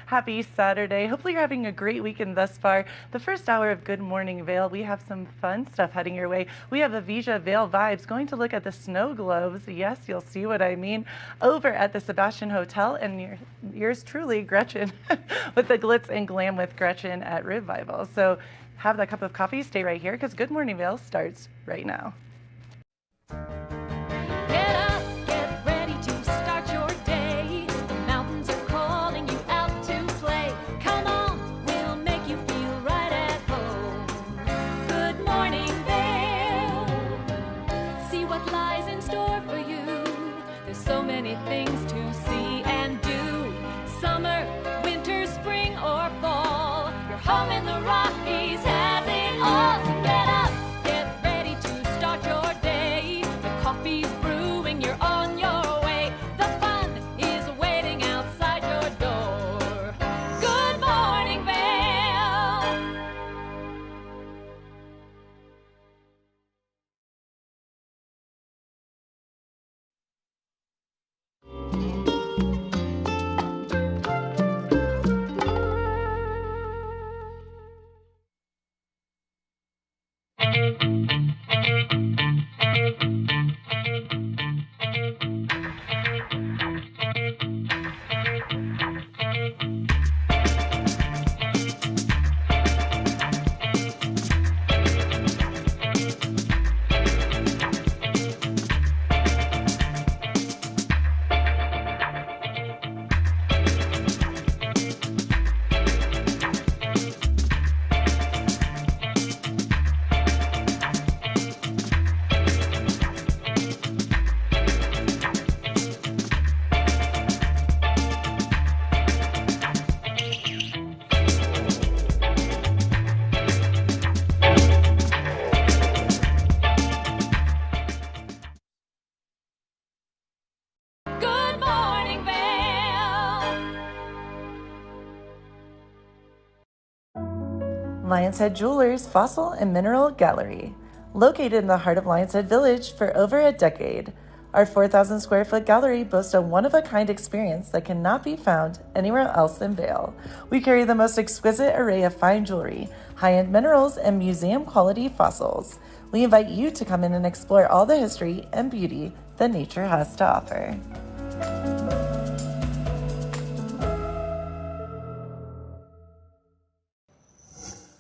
Happy Saturday. Hopefully you're having a great weekend thus far. The first hour of Good Morning Vail, we have some fun stuff heading your way. We have Avija Vail Vibes going to look at the snow globes. Yes, you'll see what I mean. Over at the Sebastian Hotel, and yours truly, Gretchen, with the glitz and glam with Gretchen at Revival. So have that cup of coffee, stay right here, because Good Morning Vail starts right now. Get up, get ready to start your day. The mountains are calling you out to play. Come on, we'll make you feel right at home. Good morning, Vail. See what lies in store for you. There's so many things to see and do. Summer, winter, spring, or fall. Your home in the Rockies has it all. So get up, get ready to start your day. The coffee's brewing, you're on your way. The fun is waiting outside your door. Good morning, Vail. Good morning, Vail. Lions Head Jewelers Fossil and Mineral Gallery. Located in the heart of Lions Head Village for over a decade, our 4,000 square foot gallery boasts a one-of-a-kind experience that cannot be found anywhere else in Vail. We carry the most exquisite array of fine jewelry, high-end minerals, and museum-quality fossils. We invite you to come in and explore all the history and beauty that nature has to offer.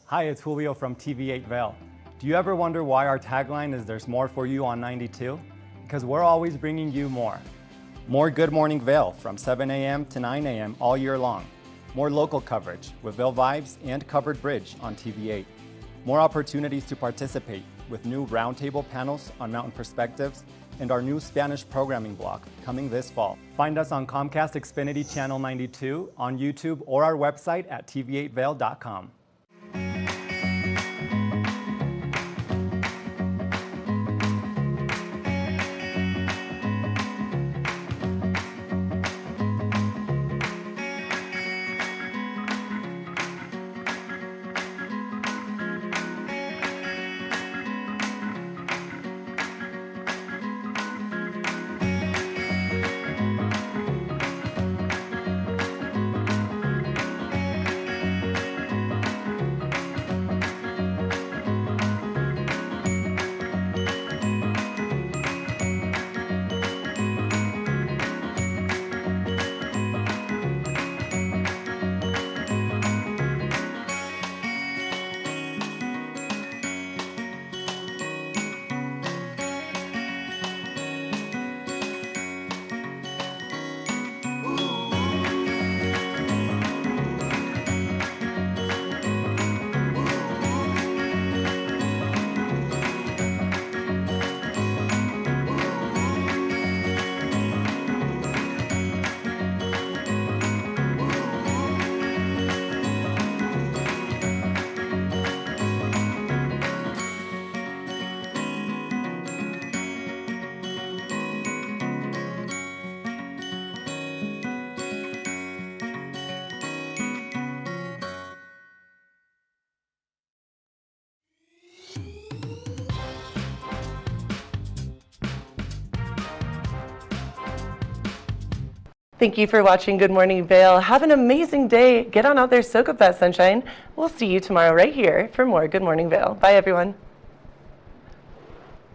Hi, it's Julio from TV8 Vail. Do you ever wonder why our tagline is "There's more for you on 92"? Because we're always bringing you more. More Good Morning Vail from 7 a.m. to 9 a.m. all year long. More local coverage with Vail Vibes and Covered Bridge on TV8. More opportunities to participate with new roundtable panels on mountain perspectives and our new Spanish programming block coming this fall. Find us on Comcast Xfinity Channel 92, on YouTube, or our website at tv8vail.com. Thank you for watching Good Morning Vail. Have an amazing day. Get on out there, soak up that sunshine. We'll see you tomorrow right here for more Good Morning Vail. Bye, everyone.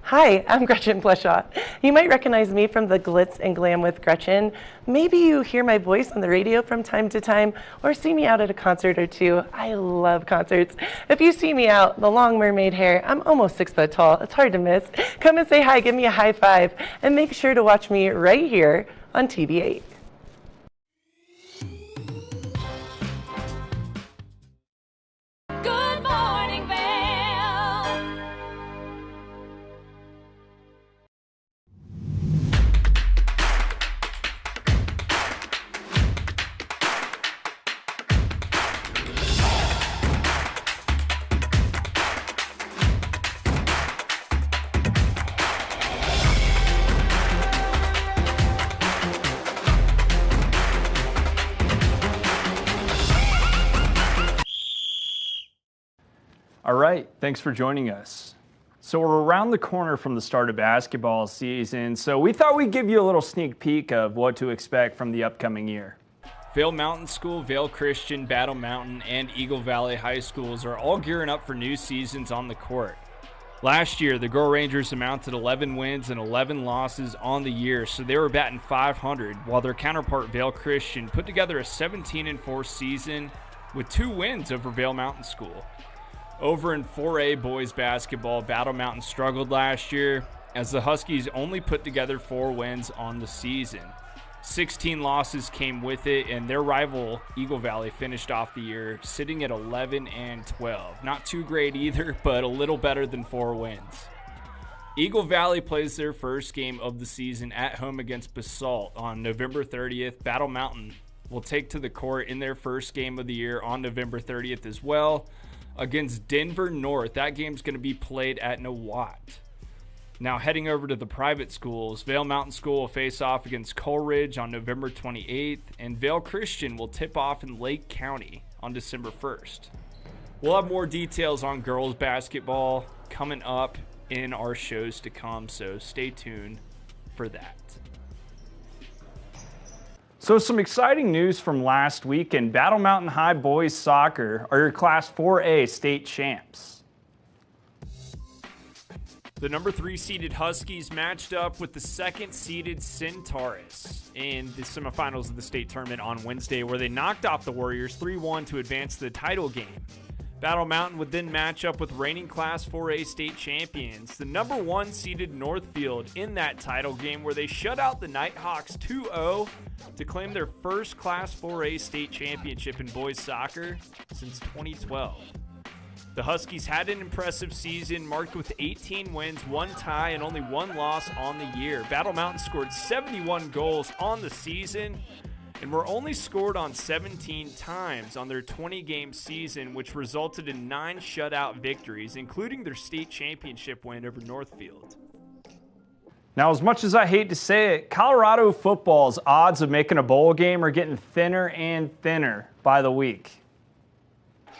Hi, I'm Gretchen Bleshaw. You might recognize me from the Glitz and Glam with Gretchen. Maybe you hear my voice on the radio from time to time or see me out at a concert or two. I love concerts. If you see me out, the long mermaid hair, I'm almost 6 foot tall. It's hard to miss. Come and say hi, give me a high five, and make sure to watch me right here on TV8. Good morning, Vail. All right, thanks for joining us. So we're around the corner from the start of basketball season, so we thought we'd give you a little sneak peek of what to expect from the upcoming year. Vail Mountain School, Vail Christian, Battle Mountain, and Eagle Valley High Schools are all gearing up for new seasons on the court. Last year, the Girl Rangers amounted 11 wins and 11 losses on the year, so they were batting .500, while their counterpart Vail Christian put together a 17-4 season with 2 wins over Vail Mountain School. Over in 4A boys basketball, Battle Mountain struggled last year as the Huskies only put together 4 wins on the season. 16 losses came with it, and their rival Eagle Valley finished off the year sitting at 11-12. Not too great either, but a little better than 4 wins. Eagle Valley plays their first game of the season at home against Basalt on November 30th. Battle Mountain will take to the court in their first game of the year on November 30th as well against Denver North. That game's going to be played at Nowat. Now heading over to the private schools, Vail Mountain School will face off against Coleridge on November 28th, and Vail Christian will tip off in Lake County on December 1st. We'll have more details on girls basketball coming up in our shows to come, so stay tuned for that. So some exciting news from last week, and Battle Mountain High boys soccer are your Class 4A state champs. The number 3 seeded Huskies matched up with the 2nd seeded Centaurus in the semifinals of the state tournament on Wednesday, where they knocked off the Warriors 3-1 to advance to the title game. Battle Mountain would then match up with reigning Class 4A state champions, the number 1 seeded Northfield, in that title game, where they shut out the Nighthawks 2-0 to claim their first Class 4A state championship in boys soccer since 2012. The Huskies had an impressive season marked with 18 wins, 1 tie, and only 1 loss on the year. Battle Mountain scored 71 goals on the season and were only scored on 17 times on their 20-game season, which resulted in 9 shutout victories, including their state championship win over Northfield. Now, as much as I hate to say it, Colorado football's odds of making a bowl game are getting thinner and thinner by the week.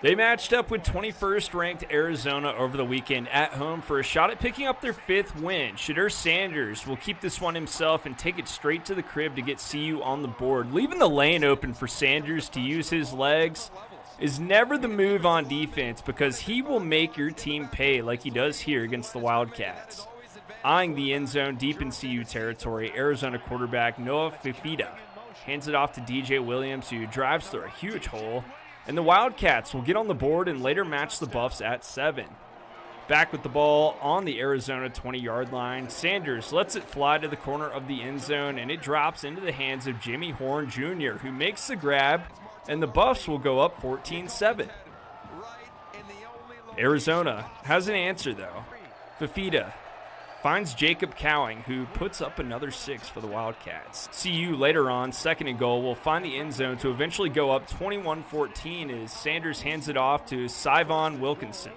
They matched up with 21st ranked Arizona over the weekend at home for a shot at picking up their 5th win. Shadur Sanders will keep this one himself and take it straight to the crib to get CU on the board. Leaving the lane open for Sanders to use his legs is never the move on defense, because he will make your team pay like he does here against the Wildcats. Eyeing the end zone deep in CU territory, Arizona quarterback Noah Fifita hands it off to DJ Williams, who drives through a huge hole, and the Wildcats will get on the board and later match the Buffs at 7. Back with the ball on the Arizona 20-yard line, Sanders lets it fly to the corner of the end zone, and it drops into the hands of Jimmy Horn Jr., who makes the grab, and the Buffs will go up 14-7. Arizona has an answer, though. Fifita finds Jacob Cowing, who puts up another 6 for the Wildcats. CU later on, 2nd and goal, will find the end zone to eventually go up 21-14 as Sanders hands it off to Syvon Wilkinson.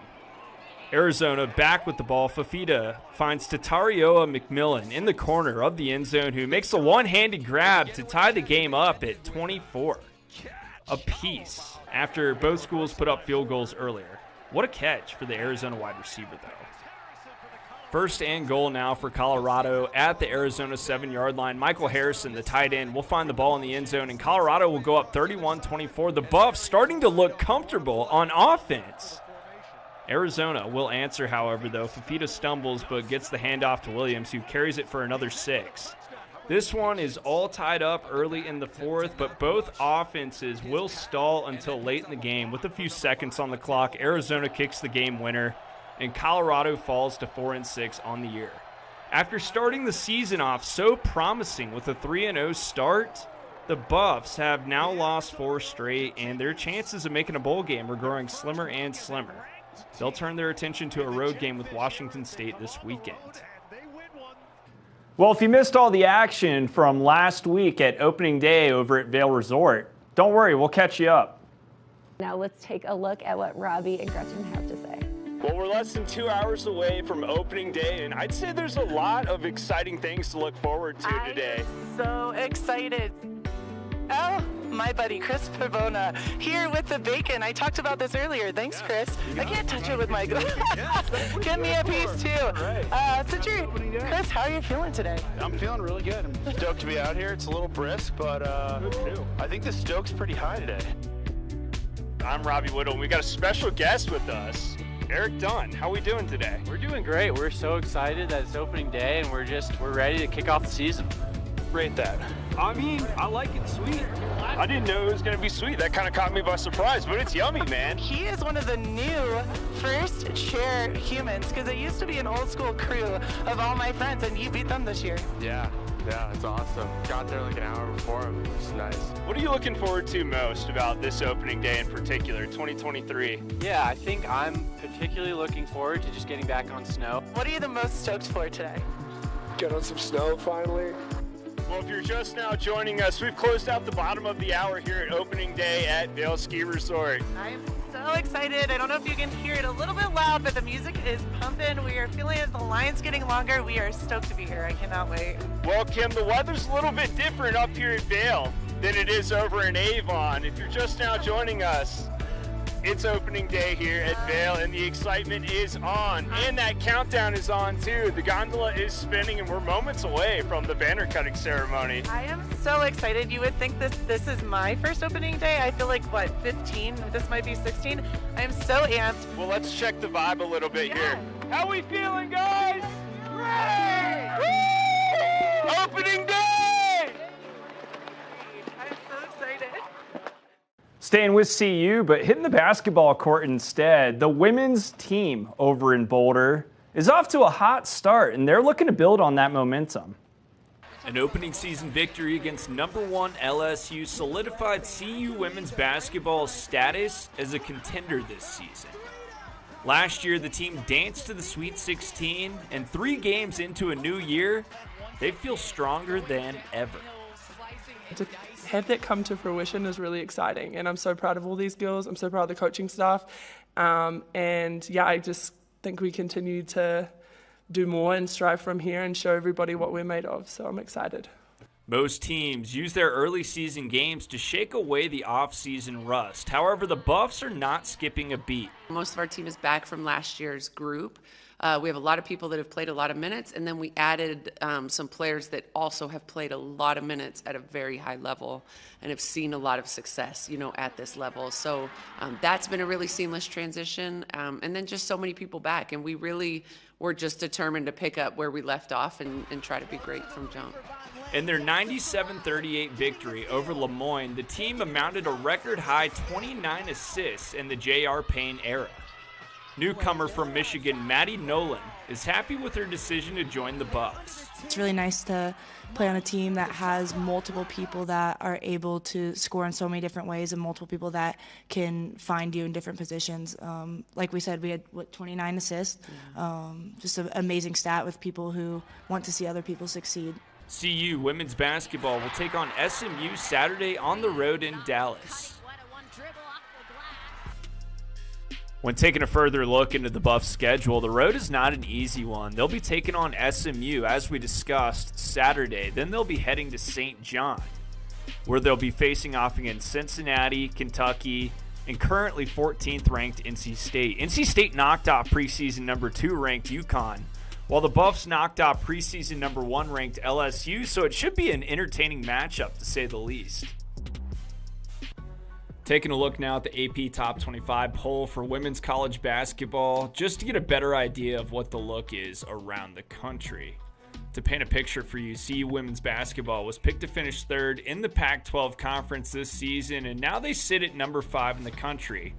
Arizona back with the ball. Fifita finds Tatarioa McMillan in the corner of the end zone, who makes a one-handed grab to tie the game up at 24 apiece after both schools put up field goals earlier. What a catch for the Arizona wide receiver, though. First and goal now for Colorado at the Arizona 7-yard line. Michael Harrison, the tight end, will find the ball in the end zone, and Colorado will go up 31-24. The Buffs starting to look comfortable on offense. Arizona will answer, however, though. Fafita stumbles but gets the handoff to Williams, who carries it for another 6. This one is all tied up early in the fourth, but both offenses will stall until late in the game. With a few seconds on the clock, Arizona kicks the game winner, and Colorado falls to 4-6 on the year. After starting the season off so promising with a 3-0 start, the Buffs have now lost 4 straight, and their chances of making a bowl game are growing slimmer and slimmer. They'll turn their attention to a road game with Washington State this weekend. Well, if you missed all the action from last week at opening day over at Vail Resort, don't worry, we'll catch you up. Now let's take a look at what Robbie and Gretchen have to say. Well, we're less than 2 hours away from opening day, and I'd say there's a lot of exciting things to look forward to today. So excited. Oh, my buddy Chris Pavona here with the bacon. I talked about this earlier. Thanks, Chris. I can't touch it with my glove. Give me a piece too. Chris, how are you feeling today? I'm feeling really good. I'm stoked to be out here. It's a little brisk, but I think the stoke's pretty high today. I'm Robbie Whittle, and we got a special guest with us. Eric Dunn, how we doing today? We're doing great. We're so excited that it's opening day, and we're ready to kick off the season. Rate that. I mean, I like it sweet. I didn't know it was going to be sweet. That kind of caught me by surprise, but it's yummy, man. He is one of the new first chair humans, because it used to be an old school crew of all my friends, and you beat them this year. Yeah, it's awesome. Got there like an hour before him. It was nice. What are you looking forward to most about this opening day in particular, 2023? Yeah, I think I'm particularly looking forward to just getting back on snow. What are you the most stoked for today? Get on some snow finally. Well, if you're just now joining us, we've closed out the bottom of the hour here at opening day at Vail Ski Resort. I'm so excited. I don't know if you can hear it a little bit loud, but the music is pumping. We are feeling it. The line's getting longer. We are stoked to be here. I cannot wait. Well, Kim, the weather's a little bit different up here at Vail than it is over in Avon. If you're just now joining us, it's opening day here at Vail, and the excitement is on. And that countdown is on, too. The gondola is spinning, and we're moments away from the banner cutting ceremony. I am so excited. You would think this is my first opening day. I feel like, 15? This might be 16. I am so amped. Well, let's check the vibe a little bit here. How we feeling, guys? Ready! Woo! Opening day! I'm so excited. Staying with CU, but hitting the basketball court instead, the women's team over in Boulder is off to a hot start, and they're looking to build on that momentum. An opening season victory against #1 LSU solidified CU women's basketball's status as a contender this season. Last year, the team danced to the Sweet 16, and 3 games into a new year, they feel stronger than ever. To have that come to fruition is really exciting, and I'm so proud of all these girls. I'm so proud of the coaching staff, and I just think we continue to do more and strive from here and show everybody what we're made of, so I'm excited. Most teams use their early season games to shake away the off-season rust. However, the Buffs are not skipping a beat. Most of our team is back from last year's group. We have a lot of people that have played a lot of minutes, and then we added some players that also have played a lot of minutes at a very high level and have seen a lot of success, at this level. So that's been a really seamless transition, and then just so many people back, and we really were just determined to pick up where we left off and try to be great from jump. In their 97-38 victory over Lemoyne, the team amounted a record-high 29 assists in the J.R. Payne era. Newcomer from Michigan, Maddie Nolan, is happy with her decision to join the Buffs. It's really nice to play on a team that has multiple people that are able to score in so many different ways and multiple people that can find you in different positions. Like we said, we had, 29 assists. Just an amazing stat with people who want to see other people succeed. CU women's basketball will take on SMU Saturday on the road in Dallas. When taking a further look into the Buffs' schedule, the road is not an easy one. They'll be taking on SMU, as we discussed, Saturday. Then they'll be heading to St. John, where they'll be facing off against Cincinnati, Kentucky, and currently 14th ranked NC State. NC State knocked off preseason number 2 ranked UConn, while the Buffs knocked out preseason number 1 ranked LSU, so it should be an entertaining matchup to say the least. Taking a look now at the AP Top 25 poll for women's college basketball, just to get a better idea of what the look is around the country. To paint a picture for you, CU women's basketball was picked to finish 3rd in the Pac-12 conference this season, and now they sit at number 5 in the country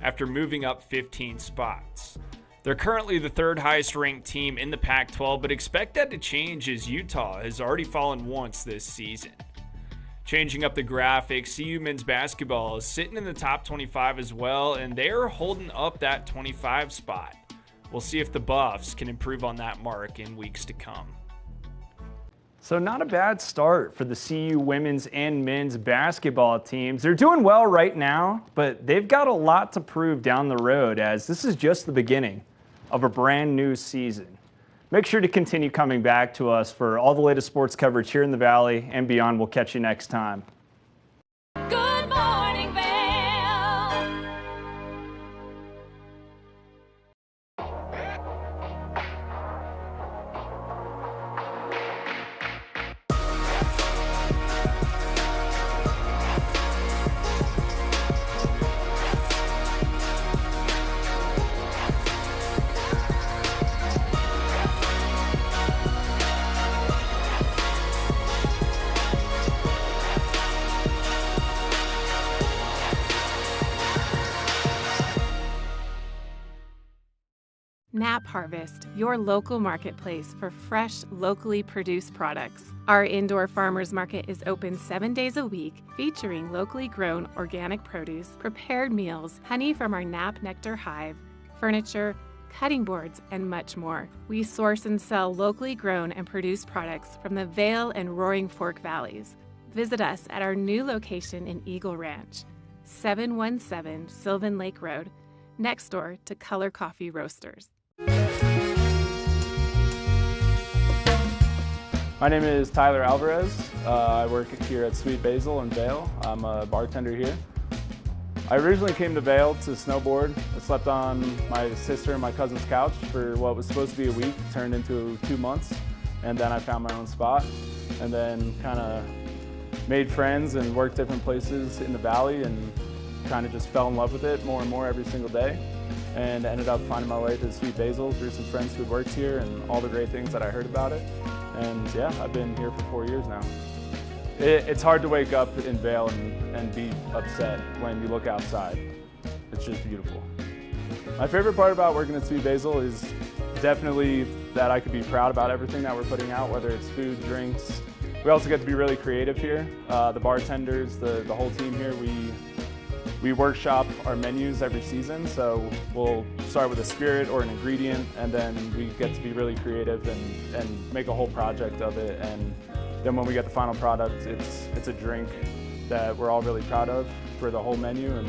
after moving up 15 spots. They're currently the 3rd highest ranked team in the Pac-12, but expect that to change as Utah has already fallen once this season. Changing up the graphics, CU men's basketball is sitting in the top 25 as well, and they're holding up that 25 spot. We'll see if the Buffs can improve on that mark in weeks to come. So not a bad start for the CU women's and men's basketball teams. They're doing well right now, but they've got a lot to prove down the road, as this is just the beginning of a brand new season. Make sure to continue coming back to us for all the latest sports coverage here in the Valley and beyond. We'll catch you next time. Good morning, Vail. Nap Harvest, your local marketplace for fresh, locally produced products. Our indoor farmers market is open 7 days a week, featuring locally grown organic produce, prepared meals, honey from our Nap Nectar hive, furniture, cutting boards, and much more. We source and sell locally grown and produced products from the Vail and Roaring Fork Valleys. Visit us at our new location in Eagle Ranch, 717 Sylvan Lake Road, next door to Color Coffee Roasters. My name is Tyler Alvarez. I work here at Sweet Basil in Vail. I'm a bartender here. I originally came to Vail to snowboard. I slept on my sister and my cousin's couch for what was supposed to be a week, turned into 2 months, and then I found my own spot, and then kind of made friends and worked different places in the valley, and kind of just fell in love with it more and more every single day, and ended up finding my way to Sweet Basil through some friends who worked here and all the great things that I heard about it. And yeah, I've been here for 4 years now. It's hard to wake up in Vail and be upset when you look outside. It's just beautiful. My favorite part about working at Sweet Basil is definitely that I could be proud about everything that we're putting out, whether it's food, drinks. We also get to be really creative here. The bartenders, the whole team here, we workshop our menus every season, so we'll start with a spirit or an ingredient, and then we get to be really creative and make a whole project of it. And then when we get the final product, it's a drink that we're all really proud of for the whole menu, and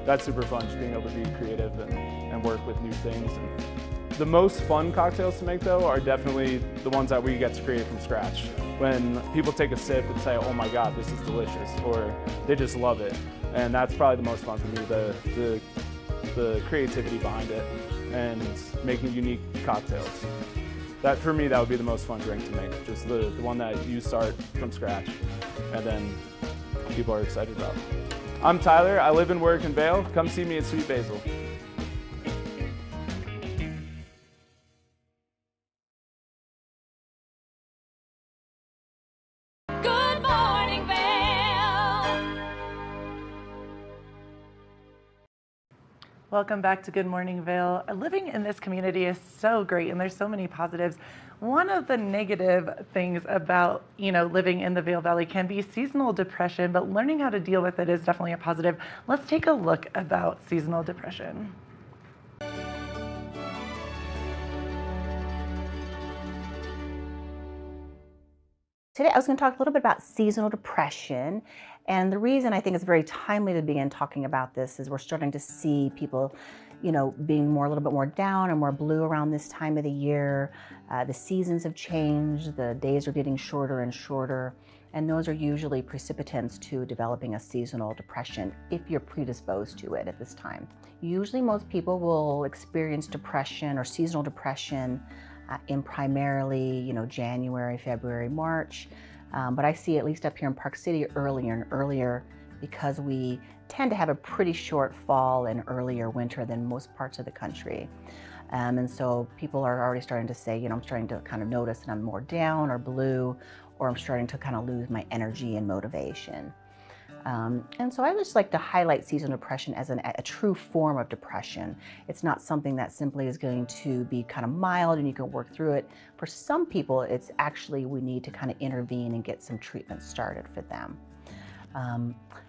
that's super fun, just being able to be creative and work with new things. And the most fun cocktails to make, though, are definitely the ones that we get to create from scratch. When people take a sip and say, oh my God, this is delicious, or they just love it. And that's probably the most fun for me, the creativity behind it and making unique cocktails. That, for me, that would be the most fun drink to make, just the one that you start from scratch and then people are excited about. I'm Tyler, I live and work in Vail. Come see me at Sweet Basil. Good morning, Vail. Welcome back to Good Morning Vail. Living in this community is so great, and there's so many positives. One of the negative things about, living in the Vail Valley can be seasonal depression, but learning how to deal with it is definitely a positive. Let's take a look about seasonal depression. Today I was going to talk a little bit about seasonal depression, and the reason I think it's very timely to begin talking about this is we're starting to see people, being a little bit more down and more blue around this time of the year. The seasons have changed, the days are getting shorter and shorter, and those are usually precipitants to developing a seasonal depression if you're predisposed to it at this time. Usually most people will experience depression or seasonal depression in primarily, January, February, March. But I see, at least up here in Park City, earlier and earlier, because we tend to have a pretty short fall and earlier winter than most parts of the country. And so people are already starting to say, I'm starting to kind of notice that I'm more down or blue, or I'm starting to kind of lose my energy and motivation. And so I just like to highlight seasonal depression as a true form of depression. It's not something that simply is going to be kind of mild and you can work through it. For some people, it's actually we need to kind of intervene and get some treatment started for them.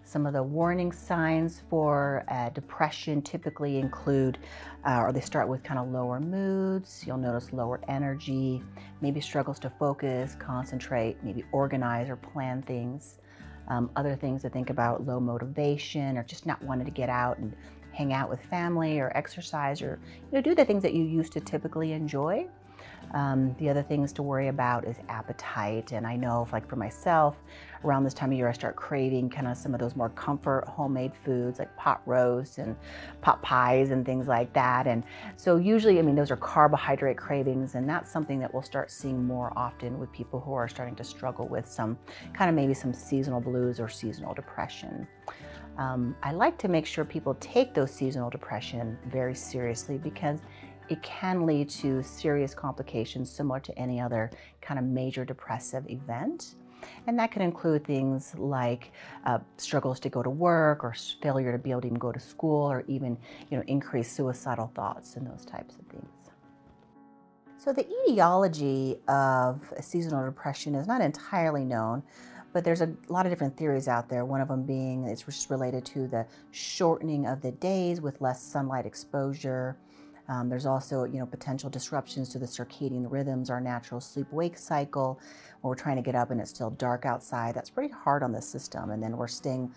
Some of the warning signs for depression typically include, or they start with kind of lower moods. You'll notice lower energy, maybe struggles to focus, concentrate, maybe organize or plan things. Other things to think about, low motivation, or just not wanting to get out and hang out with family or exercise, or do the things that you used to typically enjoy. The other things to worry about is appetite. And I know, like for myself, around this time of year, I start craving kind of some of those more comfort homemade foods like pot roast and pot pies and things like that. And so usually, those are carbohydrate cravings, and that's something that we'll start seeing more often with people who are starting to struggle with some kind of maybe some seasonal blues or seasonal depression. I like to make sure people take those seasonal depression very seriously, because it can lead to serious complications similar to any other kind of major depressive event. And that can include things like struggles to go to work, or failure to be able to even go to school, or even increased suicidal thoughts and those types of things. So the etiology of seasonal depression is not entirely known, but there's a lot of different theories out there. One of them being it's just related to the shortening of the days with less sunlight exposure. There's also, potential disruptions to the circadian rhythms, our natural sleep-wake cycle, where we're trying to get up and it's still dark outside. That's pretty hard on the system. And then we're staying,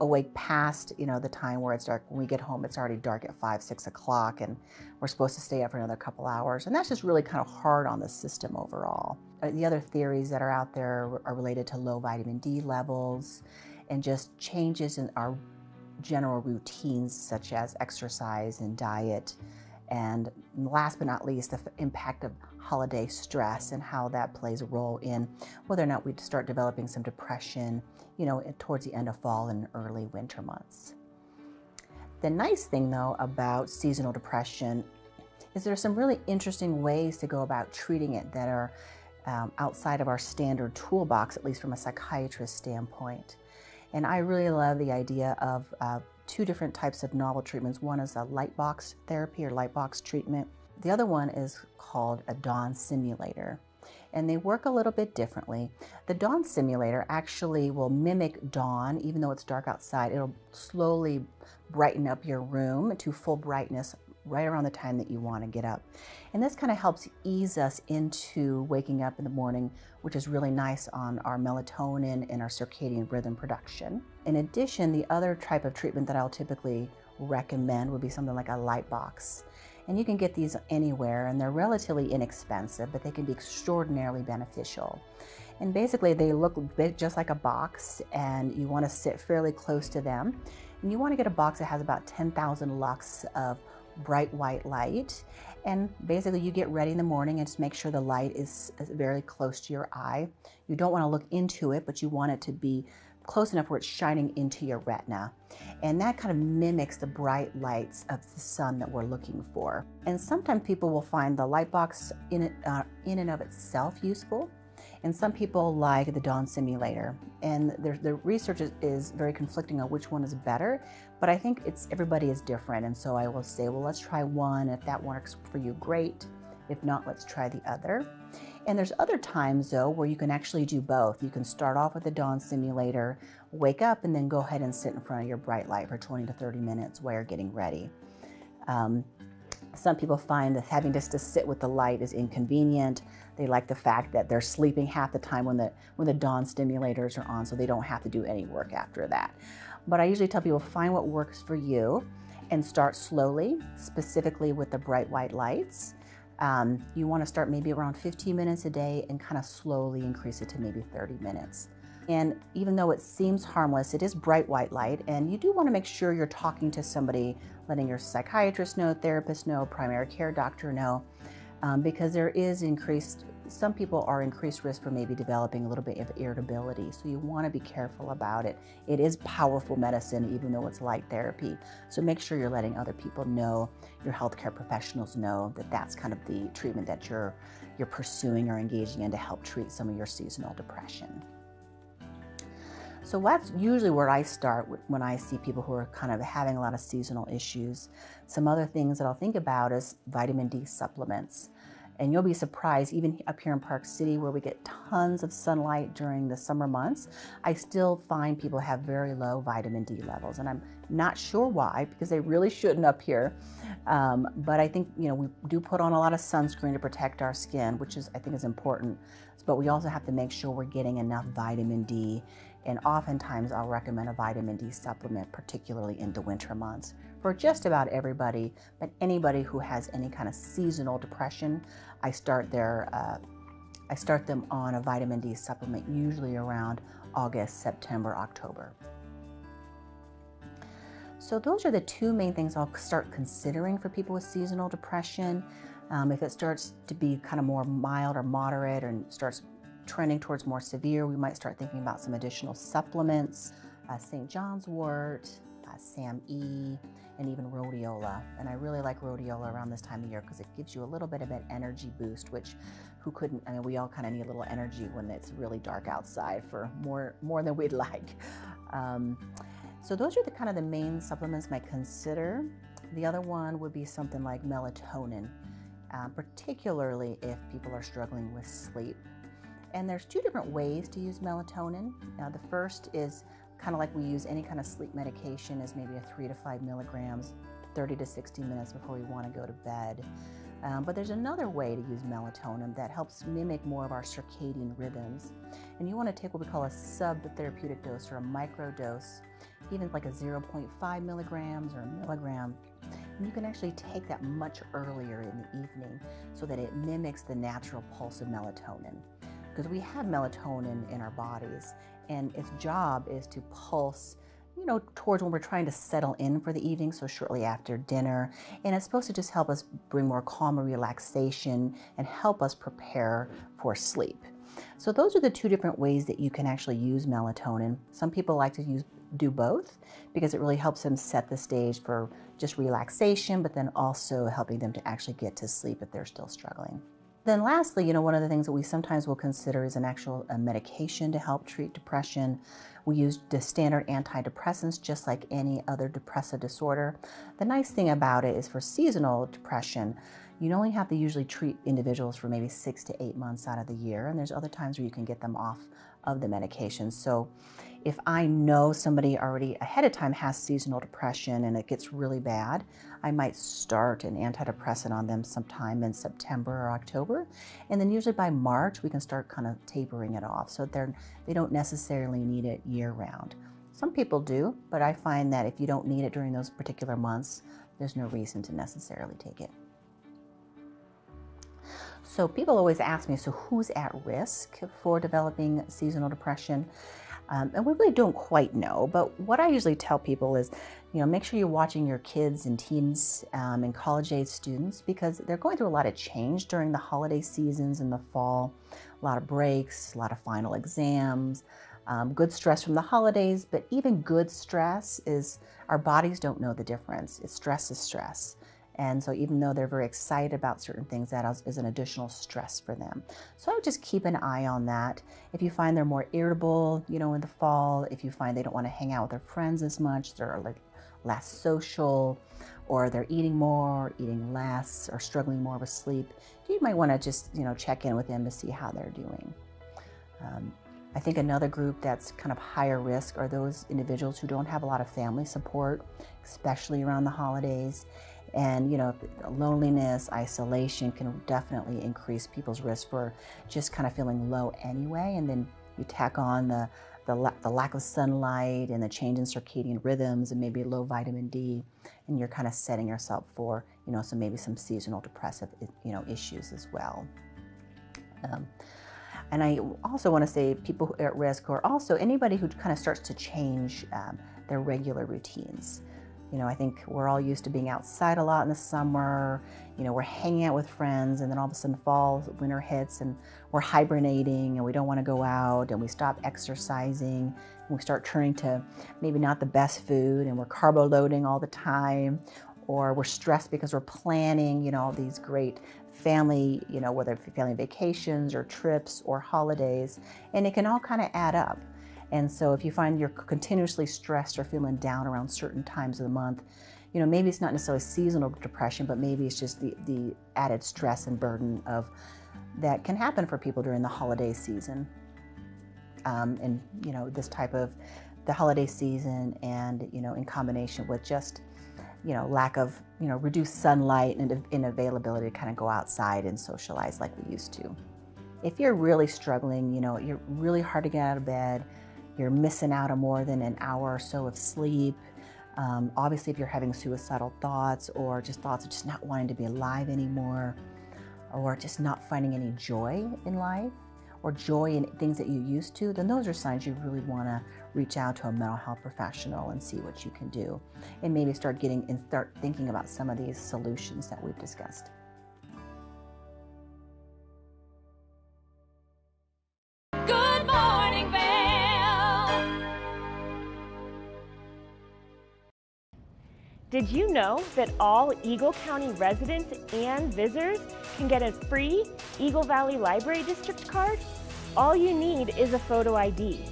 awake past, the time where it's dark. When we get home, it's already dark at 5, 6 o'clock, and we're supposed to stay up for another couple hours. And that's just really kind of hard on the system overall. The other theories that are out there are related to low vitamin D levels and just changes in our general routines, such as exercise and diet. And last but not least, the impact of holiday stress and how that plays a role in whether or not we start developing some depression, towards the end of fall and early winter months. The nice thing, though, about seasonal depression is there are some really interesting ways to go about treating it that are outside of our standard toolbox, at least from a psychiatrist standpoint. And I really love the idea of two different types of novel treatments. One is a light box therapy or light box treatment. The other one is called a dawn simulator, and they work a little bit differently. The dawn simulator actually will mimic dawn. Even though it's dark outside, it'll slowly brighten up your room to full brightness right around the time that you want to get up. And this kind of helps ease us into waking up in the morning, which is really nice on our melatonin and our circadian rhythm production. In addition, the other type of treatment that I'll typically recommend would be something like a light box. And you can get these anywhere, and they're relatively inexpensive, but they can be extraordinarily beneficial. And basically they look a bit just like a box, and you want to sit fairly close to them. And you want to get a box that has about 10,000 lux of bright white light. And basically you get ready in the morning and just make sure the light is very close to your eye. You don't want to look into it, but you want it to be close enough where it's shining into your retina. And that kind of mimics the bright lights of the sun that we're looking for. And sometimes people will find the light box in and of itself useful. And some people like the dawn simulator. And the research is very conflicting on which one is better, but I think everybody is different. And so I will say, well, let's try one. If that works for you, great. If not, let's try the other. And there's other times, though, where you can actually do both. You can start off with the dawn simulator, wake up, and then go ahead and sit in front of your bright light for 20 to 30 minutes while you're getting ready. Some people find that having just to sit with the light is inconvenient. They like the fact that they're sleeping half the time when the dawn stimulators are on, so they don't have to do any work after that. But I usually tell people, find what works for you and start slowly, specifically with the bright white lights. You want to start maybe around 15 minutes a day and kind of slowly increase it to maybe 30 minutes. And even though it seems harmless, it is bright white light, and you do want to make sure you're talking to somebody, letting your psychiatrist know, therapist know, primary care doctor know, because there is some people are increased risk for maybe developing a little bit of irritability, so you want to be careful about it. It is powerful medicine, even though it's light therapy. So make sure you're letting other people know, your healthcare professionals know, that that's kind of the treatment that you're pursuing or engaging in to help treat some of your seasonal depression. So that's usually where I start when I see people who are kind of having a lot of seasonal issues. Some other things that I'll think about is vitamin D supplements. And you'll be surprised, even up here in Park City where we get tons of sunlight during the summer months, I still find people have very low vitamin D levels. And I'm not sure why, because they really shouldn't up here. But I think, we do put on a lot of sunscreen to protect our skin, which I think is important. But we also have to make sure we're getting enough vitamin D. And oftentimes I'll recommend a vitamin D supplement, particularly in the winter months, for just about everybody. But anybody who has any kind of seasonal depression, I start them on a vitamin D supplement usually around August, September, October. So those are the two main things I'll start considering for people with seasonal depression. If it starts to be kind of more mild or moderate and starts trending towards more severe, we might start thinking about some additional supplements, St. John's wort, SAM-E, and even rhodiola. And I really like rhodiola around this time of year because it gives you a little bit of an energy boost, which we all kind of need a little energy when it's really dark outside for more than we'd like. So those are the main supplements I might consider. The other one would be something like melatonin, particularly if people are struggling with sleep. And there's two different ways to use melatonin. Now, the first is kind of like we use any kind of sleep medication, is maybe a 3 to 5 milligrams, 30 to 60 minutes before we want to go to bed. But there's another way to use melatonin that helps mimic more of our circadian rhythms. And you want to take what we call a sub-therapeutic dose or a micro dose, even like a 0.5 milligrams or a milligram. And you can actually take that much earlier in the evening so that it mimics the natural pulse of melatonin. Because we have melatonin in our bodies, and its job is to pulse, towards when we're trying to settle in for the evening, so shortly after dinner. And it's supposed to just help us bring more calm and relaxation and help us prepare for sleep. So those are the two different ways that you can actually use melatonin. Some people like to do both because it really helps them set the stage for just relaxation, but then also helping them to actually get to sleep if they're still struggling. Then lastly, one of the things that we sometimes will consider is an actual medication to help treat depression. We use the standard antidepressants just like any other depressive disorder. The nice thing about it is for seasonal depression, you only have to usually treat individuals for maybe 6 to 8 months out of the year, and there's other times where you can get them off of the medication. So if I know somebody already ahead of time has seasonal depression and it gets really bad, I might start an antidepressant on them sometime in September or October. And then usually by March, we can start kind of tapering it off. So they don't necessarily need it year round. Some people do, but I find that if you don't need it during those particular months, there's no reason to necessarily take it. So people always ask me, so who's at risk for developing seasonal depression? And we really don't quite know, but what I usually tell people is, make sure you're watching your kids and teens and college-age students, because they're going through a lot of change during the holiday seasons in the fall, a lot of breaks, a lot of final exams, good stress from the holidays, but even good stress is, our bodies don't know the difference. Stress is stress. And so even though they're very excited about certain things, that is an additional stress for them. So I would just keep an eye on that. If you find they're more irritable, in the fall, if you find they don't want to hang out with their friends as much, they're like less social, or they're eating more, eating less, or struggling more with sleep, you might want to just, check in with them to see how they're doing. I think another group that's kind of higher risk are those individuals who don't have a lot of family support, especially around the holidays. And, loneliness, isolation can definitely increase people's risk for just kind of feeling low anyway. And then you tack on the lack of sunlight and the change in circadian rhythms and maybe low vitamin D, and you're kind of setting yourself for, maybe some seasonal depressive, issues as well. And I also want to say people at risk, or also anybody who kind of starts to change their regular routines. You know, I think we're all used to being outside a lot in the summer. You know, we're hanging out with friends, and then all of a sudden fall, winter hits, and we're hibernating, and we don't want to go out, and we stop exercising, and we start turning to maybe not the best food, and we're carbo loading all the time, or we're stressed because we're planning, you know, all these great family, you know, whether it's family vacations or trips or holidays, and it can all kind of add up. And so if you find you're continuously stressed or feeling down around certain times of the month, you know, maybe it's not necessarily seasonal depression, but maybe it's just the added stress and burden of that can happen for people during the holiday season. And, you know, this type of the holiday season and, you know, in combination with just, you know, lack of, you know, reduced sunlight and inavailability to kind of go outside and socialize like we used to. If you're really struggling, you know, you're really hard to get out of bed, you're missing out on more than an hour or so of sleep. Obviously, if you're having suicidal thoughts or just thoughts of just not wanting to be alive anymore, or just not finding any joy in life or joy in things that you used to, then those are signs you really want to reach out to a mental health professional and see what you can do, and maybe start thinking about some of these solutions that we've discussed. Good morning, Vail. Did you know that all Eagle County residents and visitors can get a free Eagle Valley Library District card? All you need is a photo ID.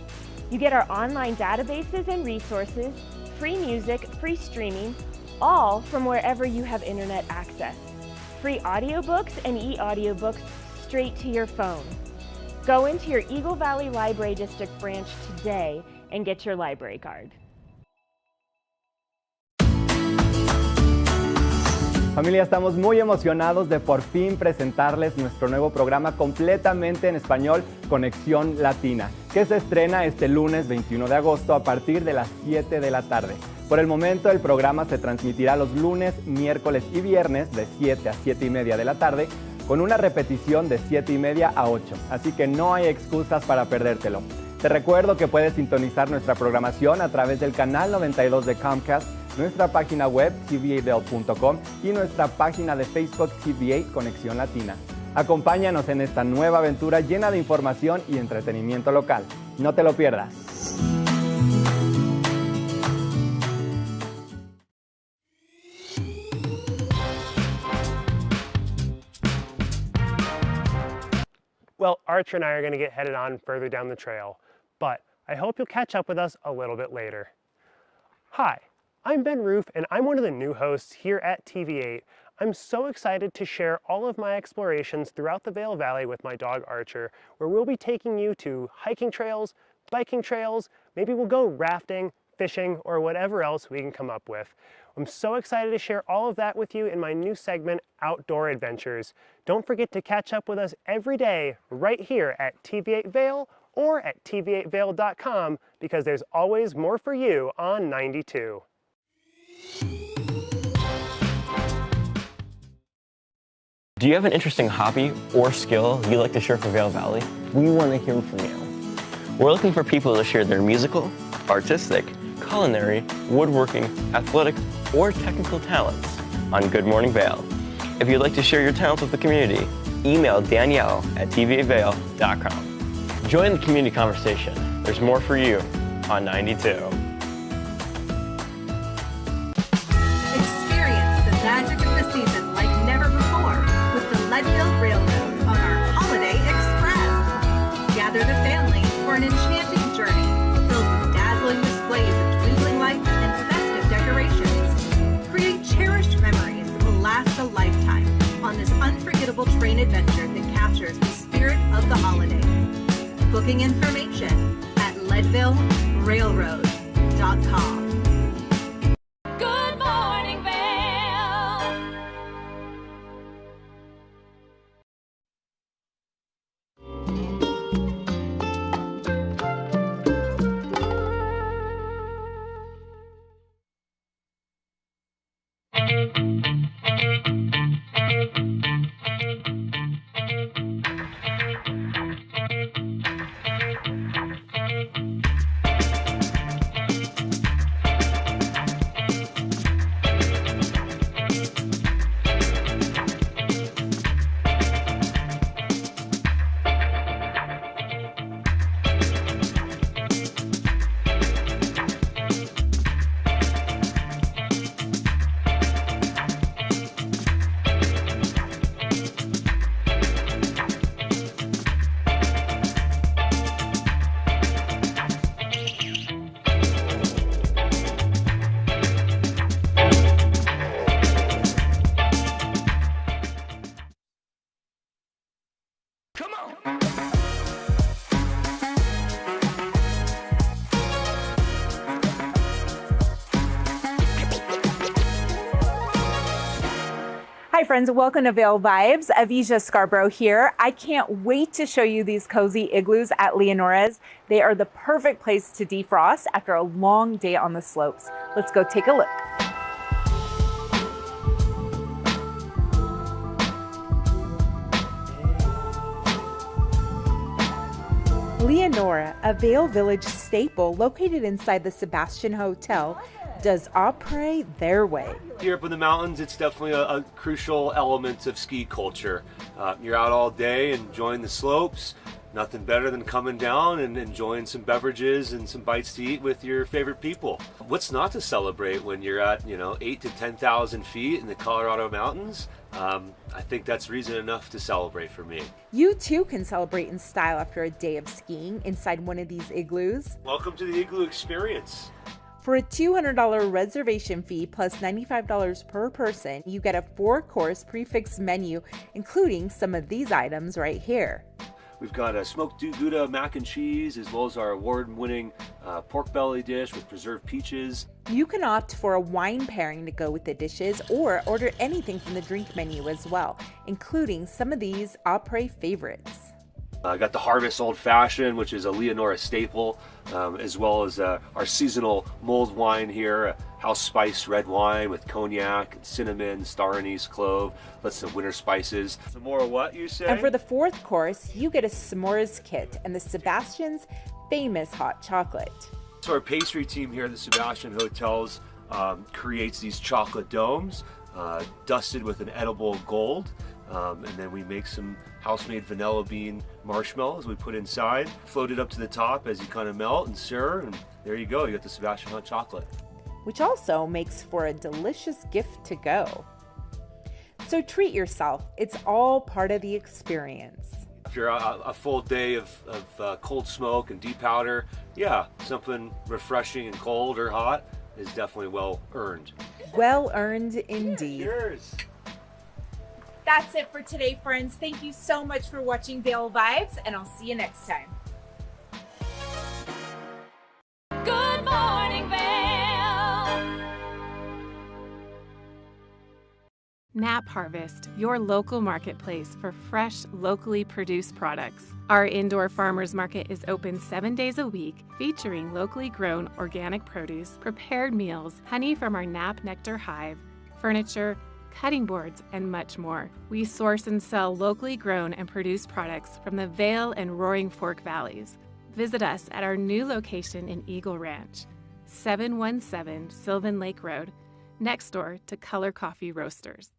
You get our online databases and resources, free music, free streaming, all from wherever you have internet access. Free audiobooks and e-audiobooks straight to your phone. Go into your Eagle Valley Library District branch today and get your library card. Familia, estamos muy emocionados de por fin presentarles nuestro nuevo programa completamente en español, Conexión Latina, que se estrena este lunes 21 de agosto a partir de las 7 de la tarde. Por el momento, el programa se transmitirá los lunes, miércoles y viernes de 7 a 7 y media de la tarde, con una repetición de 7 y media a 8, así que no hay excusas para perdértelo. Te recuerdo que puedes sintonizar nuestra programación a través del canal 92 de Comcast, nuestra página web tva.com y nuestra página de Facebook TVA Conexión Latina. Acompáñanos en esta nueva aventura llena de información y entretenimiento local. No te lo pierdas. Well, Archer and I are going to get headed on further down the trail, but I hope you'll catch up with us a little bit later. Hi, I'm Ben Roof, and I'm one of the new hosts here at TV8. I'm so excited to share all of my explorations throughout the Vail Valley with my dog Archer, where we'll be taking you to hiking trails, biking trails, maybe we'll go rafting, fishing, or whatever else we can come up with. I'm so excited to share all of that with you in my new segment, Outdoor Adventures. Don't forget to catch up with us every day right here at TV8 Vail or at tv8vail.com, because there's always more for you on 92. Do you have an interesting hobby or skill you'd like to share for Vail Valley? We want to hear from you. We're looking for people to share their musical, artistic, culinary, woodworking, athletic, or technical talents on Good Morning Vail. If you'd like to share your talents with the community, email Danielle at tva8vail.com. Join the community conversation. There's more for you on 92. Experience the magic of the season like never before with the Leadville Railroad on our Holiday Express. Gather the family for an enchanting journey filled with dazzling displays of twinkling lights and festive decorations. Create cherished memories that will last a lifetime on this unforgettable train adventure that captures the spirit of the holidays. Booking information at leadvillerailroad.com. Good morning, Vail. Hi friends, welcome to Vail Vibes. Avisha Scarborough here. I can't wait to show you these cozy igloos at Leonora's. They are the perfect place to defrost after a long day on the slopes. Let's go take a look. Leonora, a Vail Village staple located inside the Sebastian Hotel, does après their way. Here up in the mountains, it's definitely a crucial element of ski culture. You're out all day enjoying the slopes. Nothing better than coming down and enjoying some beverages and some bites to eat with your favorite people. What's not to celebrate when you're at 8 to 10,000 feet in the Colorado mountains? I think that's reason enough to celebrate for me. You too can celebrate in style after a day of skiing inside one of these igloos. Welcome to the Igloo Experience. For a $200 reservation fee plus $95 per person, you get a 4-course prefix menu, including some of these items right here. We've got a smoked Gouda mac and cheese, as well as our award-winning pork belly dish with preserved peaches. You can opt for a wine pairing to go with the dishes, or order anything from the drink menu as well, including some of these après favorites. I got the Harvest Old Fashioned, which is a Leonora staple, as well as our seasonal mulled wine here, a house spiced red wine with cognac, cinnamon, star anise, clove, lots of winter spices. Some more of what you say? And for the 4th course, you get a s'mores kit and the Sebastian's famous hot chocolate. So our pastry team here at the Sebastian Hotels creates these chocolate domes, dusted with an edible gold. And then we make some house-made vanilla bean marshmallows we put inside, float it up to the top as you kind of melt and stir, and there you go, you got the Sebastian hot chocolate. Which also makes for a delicious gift to go. So treat yourself, it's all part of the experience. After a full day of cold smoke and deep powder, yeah, something refreshing and cold or hot is definitely well earned. Well earned indeed. Cheers. That's it for today, friends. Thank you so much for watching Vail Vibes, and I'll see you next time. Good morning, Vail. Nap Harvest, your local marketplace for fresh, locally produced products. Our indoor farmers market is open 7 days a week, featuring locally grown organic produce, prepared meals, honey from our Nap Nectar hive, furniture, cutting boards, and much more. We source and sell locally grown and produced products from the Vail and Roaring Fork Valleys. Visit us at our new location in Eagle Ranch, 717 Sylvan Lake Road, next door to Color Coffee Roasters.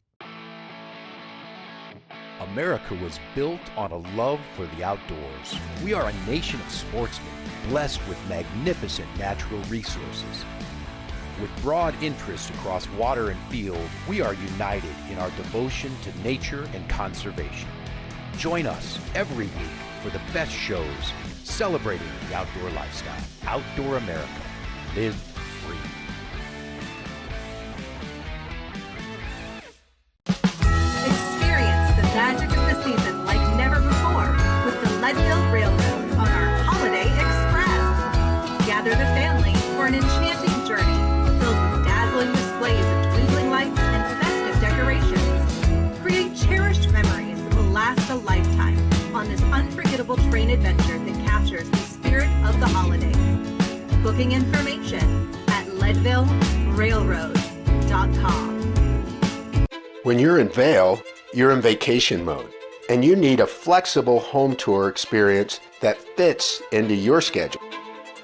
America was built on a love for the outdoors. We are a nation of sportsmen, blessed with magnificent natural resources. With broad interests across water and field, we are united in our devotion to nature and conservation. Join us every week for the best shows celebrating the outdoor lifestyle. Outdoor America. Live free. Experience the magic of the season like never before with the Leadville Railroad on our Holiday Express. Gather the family for an enchanting journey filled with dazzling displays of twinkling lights and festive decorations. Create cherished memories that will last a lifetime on this unforgettable train adventure that captures the spirit of the holidays. Booking information at leadvillerailroad.com. When you're in Vail, you're in vacation mode, and you need a flexible home tour experience that fits into your schedule.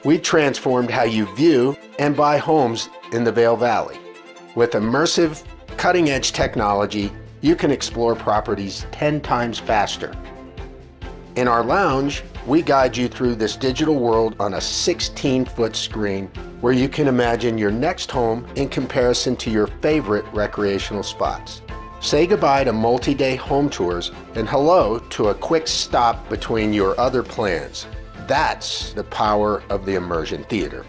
We transformed how you view and buy homes in the Vail Valley. With immersive, cutting-edge technology, you can explore properties 10 times faster. In our lounge, we guide you through this digital world on a 16-foot screen where you can imagine your next home in comparison to your favorite recreational spots. Say goodbye to multi-day home tours and hello to a quick stop between your other plans. That's the power of the Immersion Theater.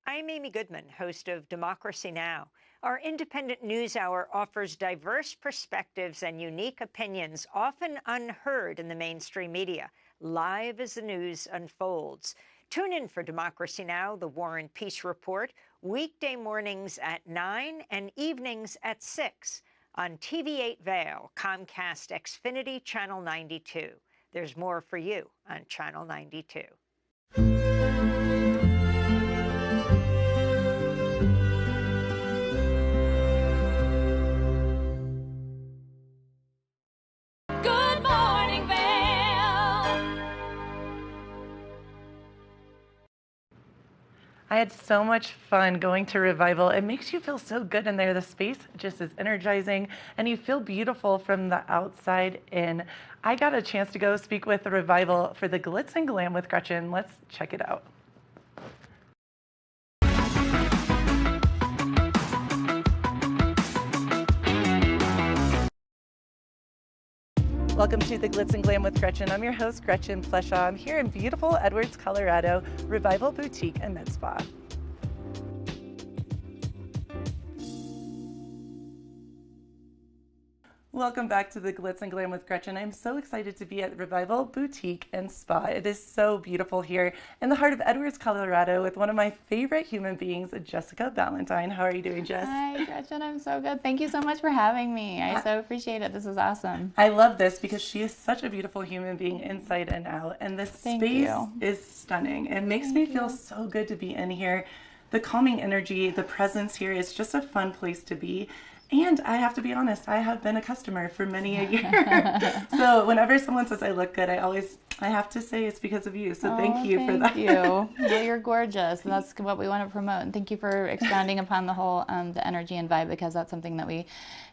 I'm Amy Goodman, host of Democracy Now! Our independent news hour offers diverse perspectives and unique opinions, often unheard in the mainstream media, live as the news unfolds. Tune in for Democracy Now!, the War and Peace Report, weekday mornings at 9 and evenings at 6 on TV8 Vail, Comcast Xfinity Channel 92. There's more for you on Channel 92. Good morning, Vail. I had so much fun going to Revival. It makes you feel so good in there. The space just is energizing, and you feel beautiful from the outside in. I got a chance to go speak with the Revival for the Glitz and Glam with Gretchen. Let's check it out. Welcome to the Glitz and Glam with Gretchen. I'm your host, Gretchen Pleshaw. I'm here in beautiful Edwards, Colorado, Revival Boutique and Med Spa. Welcome back to the Glitz and Glam with Gretchen. I'm so excited to be at Revival Boutique and Spa. It is so beautiful here in the heart of Edwards, Colorado, with one of my favorite human beings, Jessica Ballantyne. How are you doing, Jess? Hi, Gretchen. I'm so good. Thank you so much for having me. I so appreciate it. This is awesome. I love this because she is such a beautiful human being inside and out, and this space is stunning. It makes me feel so good to be in here. The calming energy, the presence here is just a fun place to be. And I have to be honest, I have been a customer for many a year. So whenever someone says I look good, I have to say it's because of you. So thank you for that. Thank you. Well, you're gorgeous, and that's what we want to promote. And thank you for expounding upon the whole the energy and vibe, because that's something that we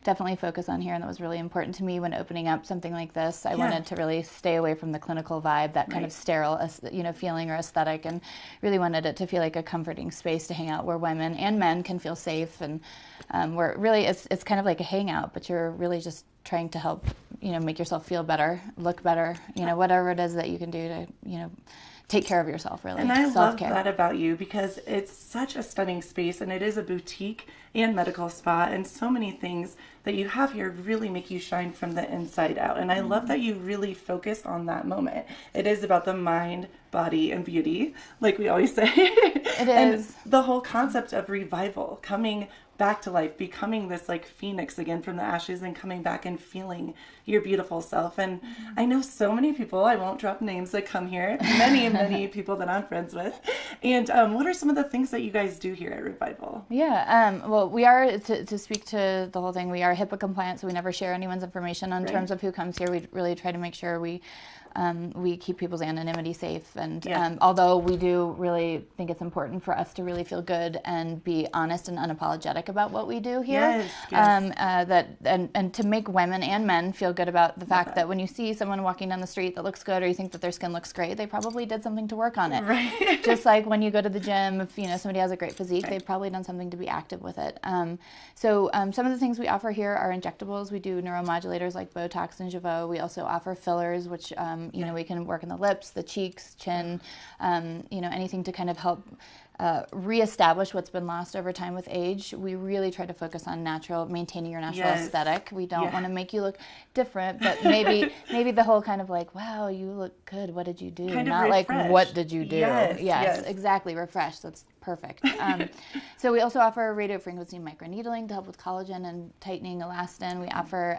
definitely focus on here, and that was really important to me when opening up something like this. I wanted to really stay away from the clinical vibe, that kind of sterile, feeling or aesthetic, and really wanted it to feel like a comforting space to hang out where women and men can feel safe, and where really it's kind of like a hangout, but you're really just trying to help, make yourself feel better, look better, whatever it is that you can do to, take care of yourself, really. And I Self-care. love that about you, because it's such a stunning space, and it is a boutique and medical spa, and so many things that you have here really make you shine from the inside out. And I love that you really focus on that moment. It is about the mind, body, and beauty, like we always say. It is. And the whole concept of revival, coming back to life, becoming this like phoenix again from the ashes, and coming back and feeling your beautiful self. And I know so many people, I won't drop names, that come here, many people that I'm friends with. And what are some of the things that you guys do here at Revival? Yeah, well, we are, to speak to the whole thing, we are HIPAA compliant, so we never share anyone's information in terms of who comes here. We really try to make sure we keep people's anonymity safe. And although we do really think it's important for us to really feel good and be honest and unapologetic about what we do here, and to make women and men feel good about the fact that when you see someone walking down the street that looks good, or you think that their skin looks great, they probably did something to work on it. Right. Just like when you go to the gym, if somebody has a great physique, they've probably done something to be active with it. So some of the things we offer here are injectables. We do neuromodulators like Botox and Jeuveau. We also offer fillers, which we can work in the lips, the cheeks, chin, anything to kind of help reestablish what's been lost over time with age. We really try to focus on maintaining your natural aesthetic. We don't want to make you look different, but maybe the whole kind of like, wow, you look good, what did you do? Kind Not like, what did you do? Yes, exactly, refresh. That's perfect. So we also offer radio frequency microneedling to help with collagen and tightening elastin. We offer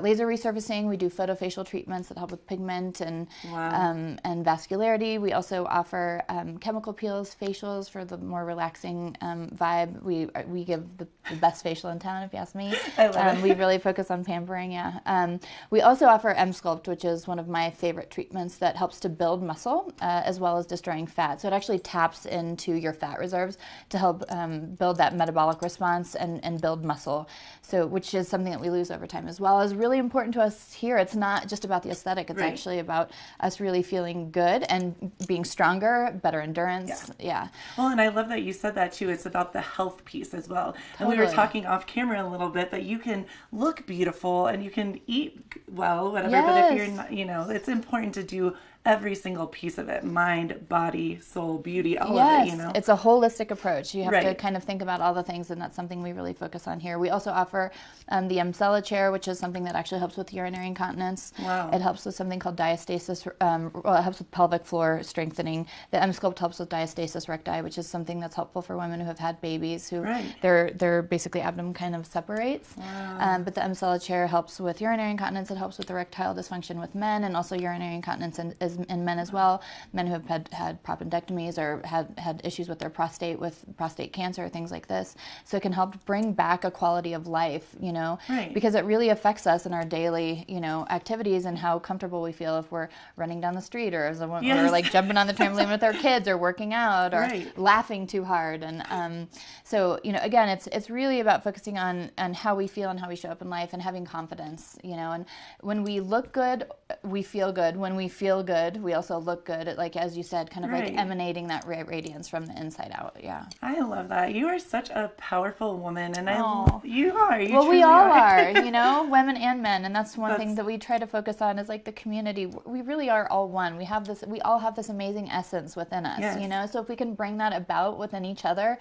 laser resurfacing. We do photofacial treatments that help with pigment and vascularity. We also offer chemical peels, facials for the more relaxing vibe. We give the best facial in town, if you ask me. I love it. We really focus on pampering, we also offer M-Sculpt, which is one of my favorite treatments that helps to build muscle as well as destroying fat. So it actually taps into your fat reserves to help build that metabolic response and build muscle, which is something that we lose over time as well. Is really important to us here. It's not just about the aesthetic. It's actually about us really feeling good and being stronger, better endurance. Yeah. Well, and I love that you said that too. It's about the health piece as well. And we were talking off camera a little bit that you can look beautiful and you can eat well, whatever. But if you're not, it's important to do every single piece of it, mind, body, soul, beauty, all yes, of it, you know? It's a holistic approach. You have to Right. kind of think about all the ththings, and that's something we really focus on here. We also offer the Emsella chair, which is something that actually helps with urinary incontinence. Wow. It helps with something called diastasis, well, it helps with pelvic floor strengthening. The M-Sculpt helps with diastasis recti, which is something that's helpful for women who have had babies, who Right. their basically abdomen kind of separates. Wow. But the Emsella chair helps with urinary incontinence. It helps with erectile dysfunction with men, and also urinary incontinence in men as well. Men who have had proppendectomies or had issues with their prostate, with prostate cancer, things like this. So it can help bring back a quality of life, you know, Right. because it really affects us in our daily, you know, activities and how comfortable we feel if we're running down the street, or as a woman, Yes. or like jumping on the trampoline with our kids, or working out, or Right. laughing too hard. And so, you know, again, it's really about focusing on how we feel and how we show up in life, and having confidence, you know. And when we look good, we feel good. When we feel good, we also look good. Like, as you said, kind of Right. like emanating that radiance from the inside out. Yeah. I love that. You are such a powerful woman, and Aw. you are. You Well, we truly all are, you know, women and men, and that's one thing That's- that we try to focus on is like the community. We really are all one. We all have this amazing essence within us, Yes. you know. So if we can bring that about within each other,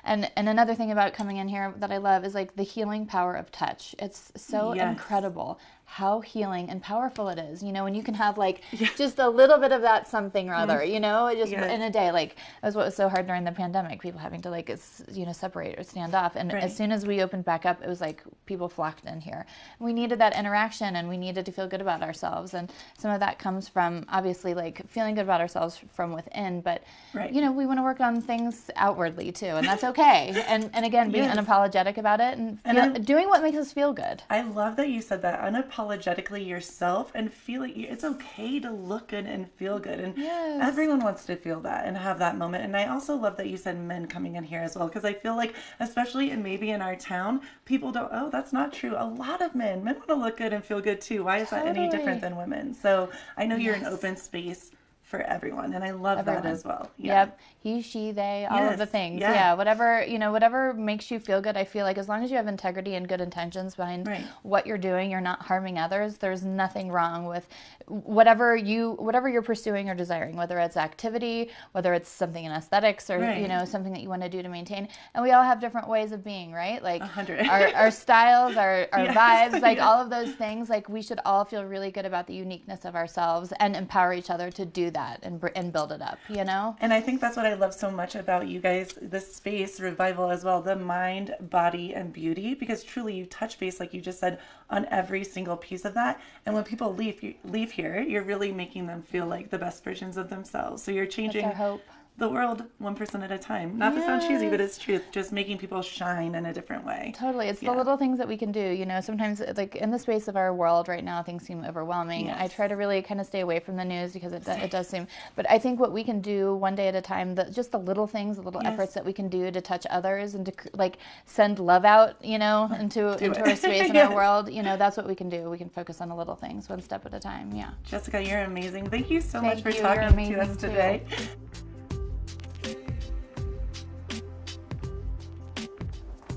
and another thing about coming in here that I love is like the healing power of touch. It's so Yes. incredible how healing and powerful it is, you know, when you can have like just a little bit of that something or other, you know, just Yes. in a day. Like, that's what was so hard during the pandemic, people having to like, you know, separate or stand off. And Right. as soon as we opened back up, it was like people flocked in here. We needed that interaction, and we needed to feel good about ourselves. And some of that comes from obviously like feeling good about ourselves from within, but Right. you know, we want to work on things outwardly too, and that's okay. And again, being Yes. unapologetic about it, and doing what makes us feel good. I love that you said that, unapologetically yourself, and feeling it's okay to look good and feel good. And Yes. everyone wants to feel that and have that moment. And I also love that you said men coming in here as well, because I feel like, especially maybe in our town, people don't, oh, that's not true. A lot of men want to look good and feel good too. Why is that any Totally. different than women? So I know you're an Yes. open space for everyone, and I love that Everyone. as well. Yeah. Yep. He, she, they, all of the Yes. things. Yeah. Yeah. Whatever, you know, whatever makes you feel good. I feel like as long as you have integrity and good intentions behind Right. what you're doing, you're not harming others. There's nothing wrong with whatever you're pursuing or desiring, whether it's activity, whether it's something in aesthetics, or, Right. you know, something that you want to do to maintain. And we all have different ways of being, right? Like 100. our styles, our Yes. vibes, like Yes. all of those things. Like, we should all feel really good about the uniqueness of ourselves and empower each other to do that and build it up, you know? And I think that's what I love so much about you guys, this space, Revival as well, the mind, body, and beauty, because truly you touch base, like you just said, on every single piece of that. And when people leave here, you're really making them feel like the best versions of themselves. So you're changing That's our hope. the world one person at a time. Not to sound cheesy, but it's truth. Just making people shine in a different way. Totally. It's Yeah. the little things that we can do. You know, sometimes, like, in the space of our world right now, things seem overwhelming. Yes. I try to really kind of stay away from the news, because it does seem, but I think what we can do one day at a time, just the little things, the little Yes. efforts that we can do to touch others and to like send love out, you know, into our space in Yes. our world, you know, that's what we can do. We can focus on the little things one step at a time. Yeah. Jessica, you're amazing. Thank you so much Thank for you. You're talking to us amazing, too. today.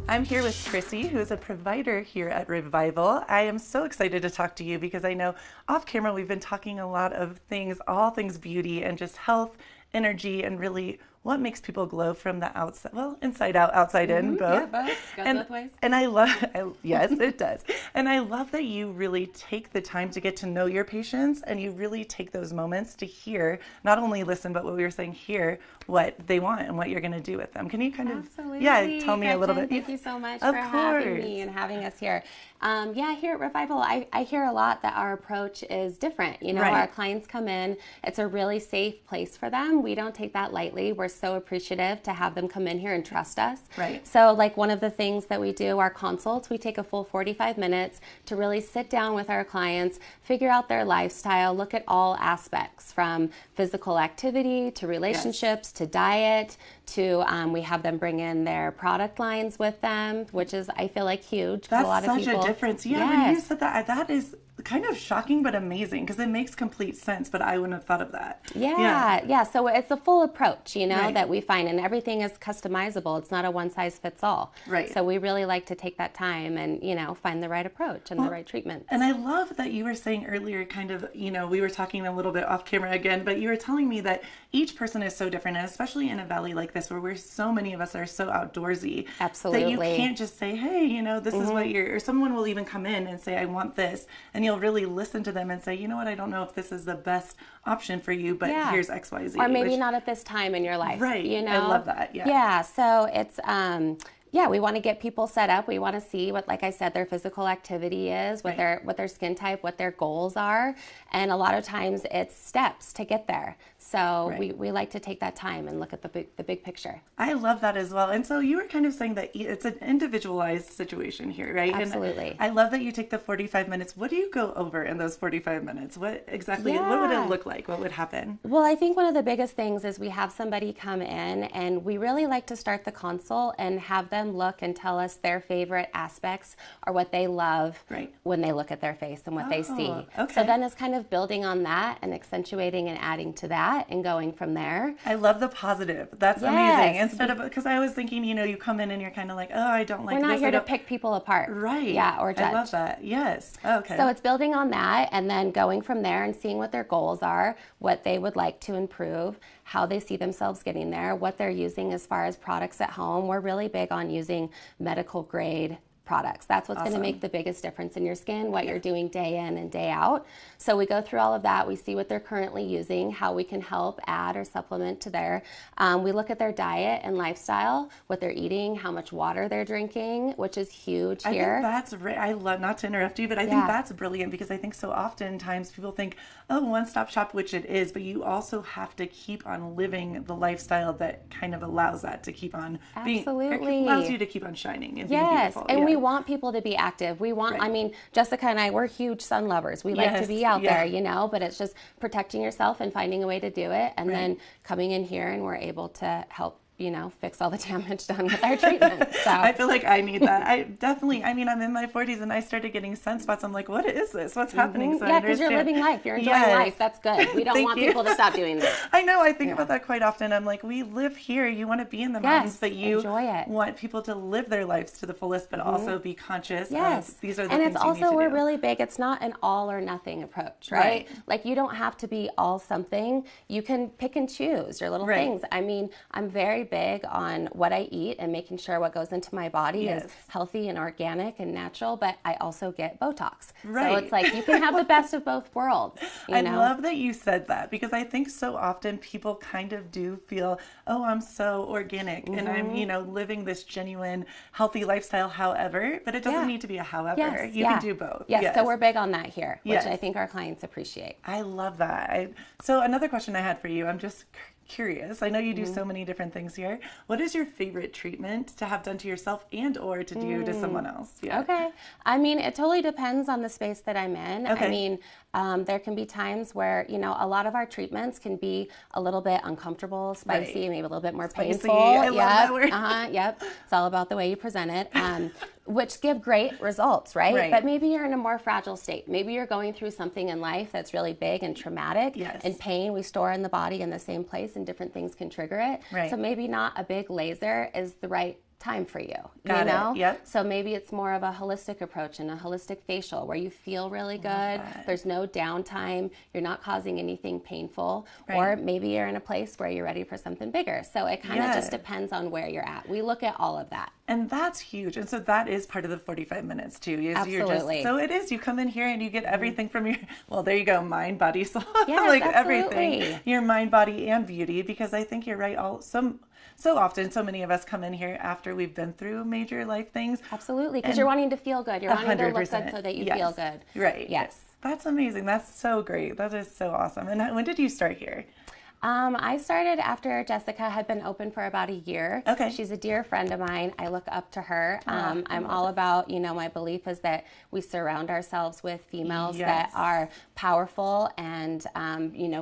I'm here with Chrissy, who is a provider here at Revival. I am so excited to talk to you because I know off camera we've been talking a lot of things, all things beauty and just health, energy, and really what makes people glow from the outside, well, inside out, outside in, both. Yeah, both. Goes both ways. And yes, it does. And I love that you really take the time to get to know your patients, and you really take those moments to hear, not only listen, but what we were saying, hear what they want and what you're going to do with them. Can you kind of, tell me a little bit? Thank you so much Of for having course. me and having us here. Here at Revival, I hear a lot that our approach is different. You know, Right. our clients come in, it's a really safe place for them. We don't take that lightly. We're so appreciative to have them come in here and trust us. Right. So like one of the things that we do, our consults, we take a full 45 minutes to really sit down with our clients, figure out their lifestyle, look at all aspects from physical activity to relationships to diet to we have them bring in their product lines with them, which is, I feel like, huge. 'Cause That's a lot such of people, a difference. Yeah, when you Yes. said that is kind of shocking but amazing because it makes complete sense, but I wouldn't have thought of that. Yeah. So it's a full approach, Right. that we find, and everything is customizable. It's not a one size fits all. Right. So we really like to take that time and, find the right approach and the right treatment. And I love that you were saying earlier, kind of, we were talking a little bit off camera again, but you were telling me that each person is so different, and especially in a valley like this where so many of us are so outdoorsy. Absolutely. That you can't just say, hey, this is what or someone will even come in and say, I want this. And you'll really listen to them and say, you know what, I don't know if this is the best option for you, but here's X, Y, Z. Or maybe not at this time in your life. Right. I love that. Yeah. Yeah. So it's, we want to get people set up. We want to see what, like I said, their physical activity is, what their skin type, what their goals are. And a lot of times it's steps to get there. So we like to take that time and look at the big picture. I love that as well. And so you were kind of saying that it's an individualized situation here, right? Absolutely. And I love that you take the 45 minutes. What do you go over in those 45 minutes? What exactly, what would it look like? What would happen? Well, I think one of the biggest things is we have somebody come in, and we really like to start the consult and have them look and tell us their favorite aspects or what they love when they look at their face and what they see. Okay. So then it's kind of building on that and accentuating and adding to that and going from there. I love the positive. That's amazing. Instead of, because I was thinking, you come in and you're kind of like, oh, I don't like this. We're not here to pick people apart. Right. Yeah, or judge. I love that. Yes. Okay. So it's building on that and then going from there and seeing what their goals are, what they would like to improve, how they see themselves getting there, what they're using as far as products at home. We're really big on using medical grade products. That's what's going to make the biggest difference in your skin, what you're doing day in and day out. So we go through all of that. We see what they're currently using, how we can help add or supplement to their, we look at their diet and lifestyle, what they're eating, how much water they're drinking, which is huge here. I think that's, I love, not to interrupt you, but I think that's brilliant because I think so oftentimes people think, oh, one-stop shop, which it is, but you also have to keep on living the lifestyle that kind of allows that to keep on being, allows you to keep on shining and being beautiful. And we want people to be active. We want, I mean, Jessica and I, we're huge sun lovers. We like to be out there, but it's just protecting yourself and finding a way to do it. And then coming in here and we're able to help, fix all the damage done with our treatment. So I feel like I need that. I definitely, I'm in my 40s and I started getting sunspots. I'm like, what is this? What's happening? So because you're living life. You're enjoying life. That's good. We don't want people to stop doing this. I know. I think about that quite often. I'm like, we live here. You want to be in the mountains, but you enjoy it. Want people to live their lives to the fullest, but also be conscious. Yes. These are the and things it's you also, need to we're do. really big. It's not an all or nothing approach, right? Like you don't have to be all something. You can pick and choose your little things. I mean, I'm very big on what I eat and making sure what goes into my body is healthy and organic and natural, but I also get Botox. So it's like you can have the best of both worlds. I love that you said that because I think so often people kind of do feel, oh, I'm so organic and I'm, living this genuine, healthy lifestyle, however, but it doesn't need to be a however. You can do both. Yes, so we're big on that here, which I think our clients appreciate. I love that. So another question I had for you, I'm just curious. I know you do so many different things here. What is your favorite treatment to have done to yourself and or to do to someone else? Okay. I mean, it totally depends on the space that I'm in. Okay. I mean, there can be times where, a lot of our treatments can be a little bit uncomfortable, spicy, maybe a little bit more painful. I love that word. Yep. It's all about the way you present it. Which give great results, right? But maybe you're in a more fragile state. Maybe you're going through something in life that's really big and traumatic. And pain we store in the body in the same place and different things can trigger it. So maybe not a big laser is the right time for you. Got it. Yep. So maybe it's more of a holistic approach and a holistic facial where you feel really good. There's no downtime. You're not causing anything painful. Or maybe you're in a place where you're ready for something bigger. So it kind of just depends on where you're at. We look at all of that. And that's huge. And so that is part of the 45 minutes too. Absolutely. So it is. You come in here and you get everything from your, well, there you go, mind, body, soul. Yes, like absolutely. Everything. Your mind, body, and beauty. Because I think you're right. So often, so many of us come in here after we've been through major life things. Absolutely. Because you're wanting to feel good. You're wanting to look good so that you feel good. Right. Yes. That's amazing. That's so great. That is so awesome. And when did you start here? I started after Jessica had been open for about a year. Okay. She's a dear friend of mine. I look up to her. I'm all about, my belief is that we surround ourselves with females that are powerful and,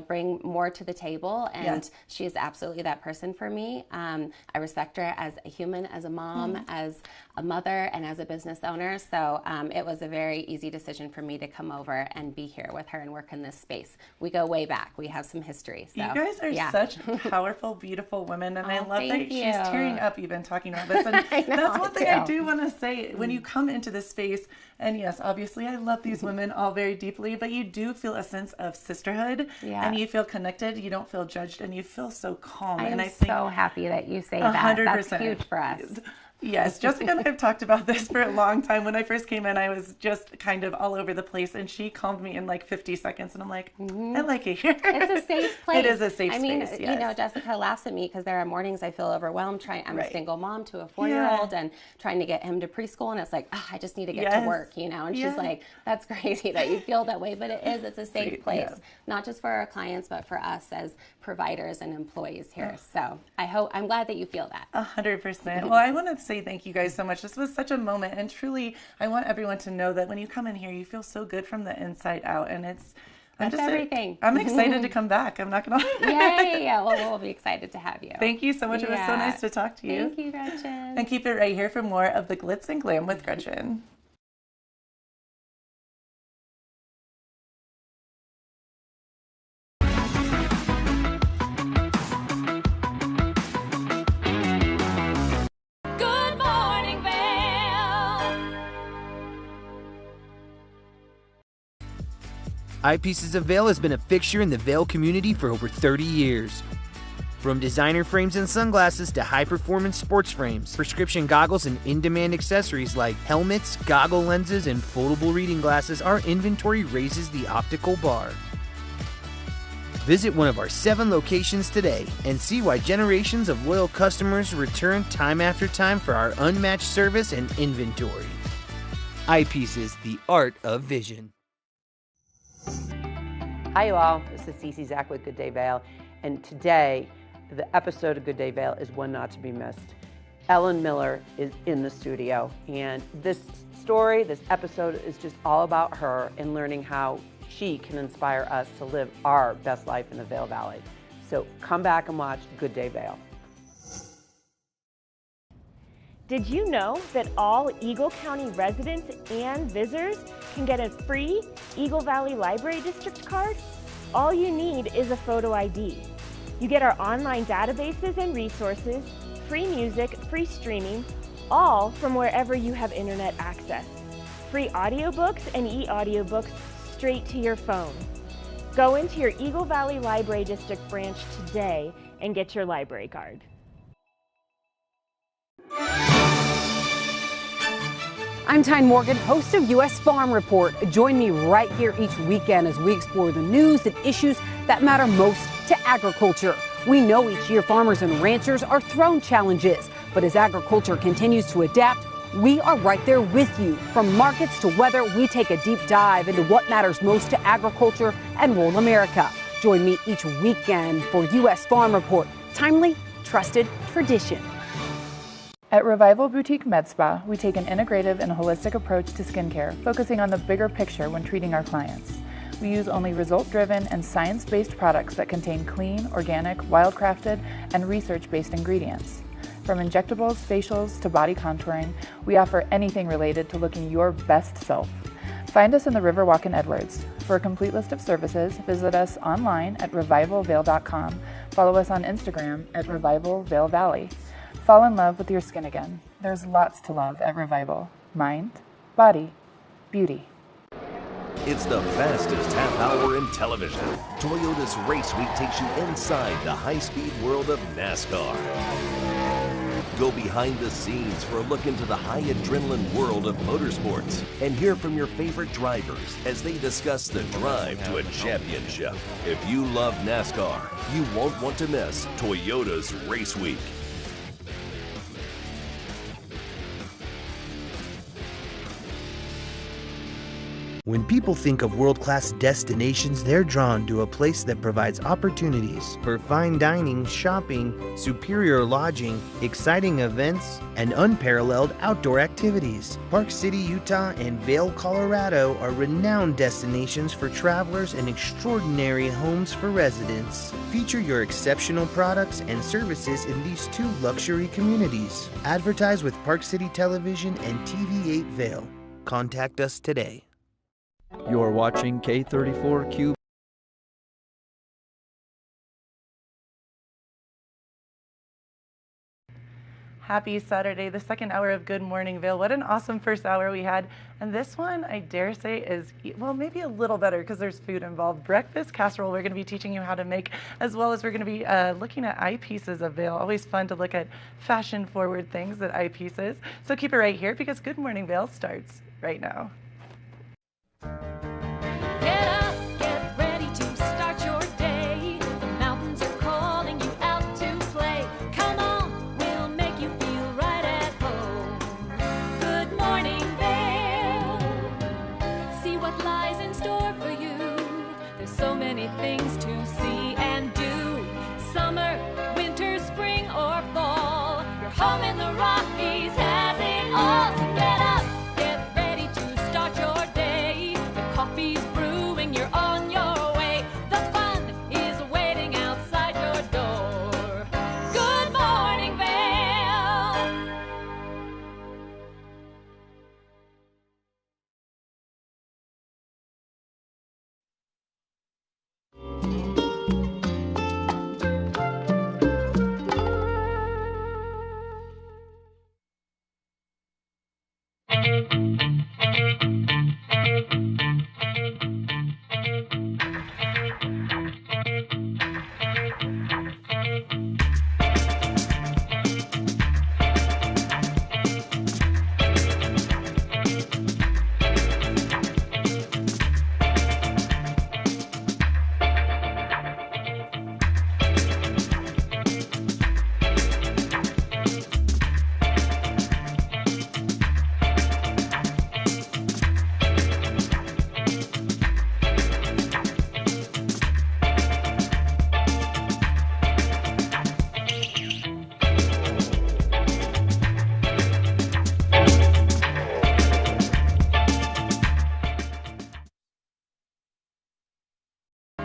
bring more to the table. And she is absolutely that person for me. I respect her as a human, as a mom, as a mother and as a business owner. So it was a very easy decision for me to come over and be here with her and work in this space. We go way back. We have some history. So, you guys are such powerful, beautiful women, and I love that you. she's tearing up even talking about this. And that's one thing I do want to say. When you come into this space, and yes, obviously I love these women all very deeply, but you do feel a sense of sisterhood, and you feel connected. You don't feel judged, and you feel so calm. I'm and I think so happy that you say that. 100%. That's huge for us. Yes, Jessica and I have talked about this for a long time. When I first came in, I was just kind of all over the place, and she calmed me in like 50 seconds, and I'm like, I like it here. It's a safe place. It is a safe space, yes. You know, Jessica laughs at me because there are mornings I feel overwhelmed. I'm a single mom to a 4-year-old and trying to get him to preschool, and it's like, I just need to get to work, you know? And she's like, that's crazy that you feel that way, but it's a safe place, not just for our clients, but for us as providers and employees here. So I'm glad that you feel that. 100%. Well, I want to say thank you guys so much. This was such a moment, and truly, I want everyone to know that when you come in here, you feel so good from the inside out, and that's everything. I'm excited to come back. I'm not gonna. Yeah. Well, we'll be excited to have you. Thank you so much. It was so nice to talk to you. Thank you, Gretchen. And keep it right here for more of the Glitz and Glam with Gretchen. Good morning, Vail. Eyepieces of Vail has been a fixture in the Vail community for over 30 years. From designer frames and sunglasses to high-performance sports frames, prescription goggles, and in-demand accessories like helmets, goggle lenses, and foldable reading glasses, our inventory raises the optical bar. Visit one of our 7 locations today and see why generations of loyal customers return time after time for our unmatched service and inventory. Eyepieces, the art of vision. Hi, you all. This is Cece Zach with Good Day Vail, and today the episode of Good Day Vail is one not to be missed. Ellen Miller is in the studio, and this story, this episode is just all about her and learning how she can inspire us to live our best life in the Vail Valley. So come back and watch Good Day Vail. Did you know that all Eagle County residents and visitors can get a free Eagle Valley Library District card? All you need is a photo ID. You get our online databases and resources, free music, free streaming, all from wherever you have internet access. Free audiobooks and e-audiobooks straight to your phone. Go into your Eagle Valley Library District branch today and get your library card. I'm Tyne Morgan, host of U.S. Farm Report. Join me right here each weekend as we explore the news and issues that matter most to agriculture. We know each year farmers and ranchers are thrown challenges, but as agriculture continues to adapt, we are right there with you. From markets to weather, we take a deep dive into what matters most to agriculture and rural America. Join me each weekend for U.S. Farm Report. Timely, trusted, tradition. At Revival Boutique Med Spa, we take an integrative and holistic approach to skincare, focusing on the bigger picture when treating our clients. We use only result-driven and science-based products that contain clean, organic, wildcrafted, and research-based ingredients. From injectables, facials, to body contouring, we offer anything related to looking your best self. Find us in the Riverwalk in Edwards. For a complete list of services, visit us online at revivalvail.com. Follow us on Instagram at Revival Vail Valley. Fall in love with your skin again. There's lots to love at Revival. Mind, body, beauty. It's the fastest half hour in television. Toyota's Race Week takes you inside the high-speed world of NASCAR. Go behind the scenes for a look into the high adrenaline world of motorsports and hear from your favorite drivers as they discuss the drive to a championship. If you love NASCAR, you won't want to miss Toyota's Race Week. When people think of world-class destinations, they're drawn to a place that provides opportunities for fine dining, shopping, superior lodging, exciting events, and unparalleled outdoor activities. Park City, Utah and Vail, Colorado are renowned destinations for travelers and extraordinary homes for residents. Feature your exceptional products and services in these two luxury communities. Advertise with Park City Television and TV8 Vail. Contact us today. You're watching K34Q. Happy Saturday, the second hour of Good Morning Vail. What an awesome first hour we had. And this one, I dare say, is, well, maybe a little better because there's food involved. Breakfast casserole we're going to be teaching you how to make, as well as we're going to be looking at eyepieces of Vail. Always fun to look at fashion-forward things that eyepieces. So keep it right here because Good Morning Vail starts right now. Get up, get ready to start your day. The mountains are calling you out to play. Come on, we'll make you feel right at home. Good morning, Vail. See what lies in store for you. There's so many things to see and do. Summer, winter, spring, or fall. Your home in the Rockies has it all. So get up, get ready to start your day. The coffee's brewing, you're on your way. The fun is waiting outside your door. Good morning, Vail.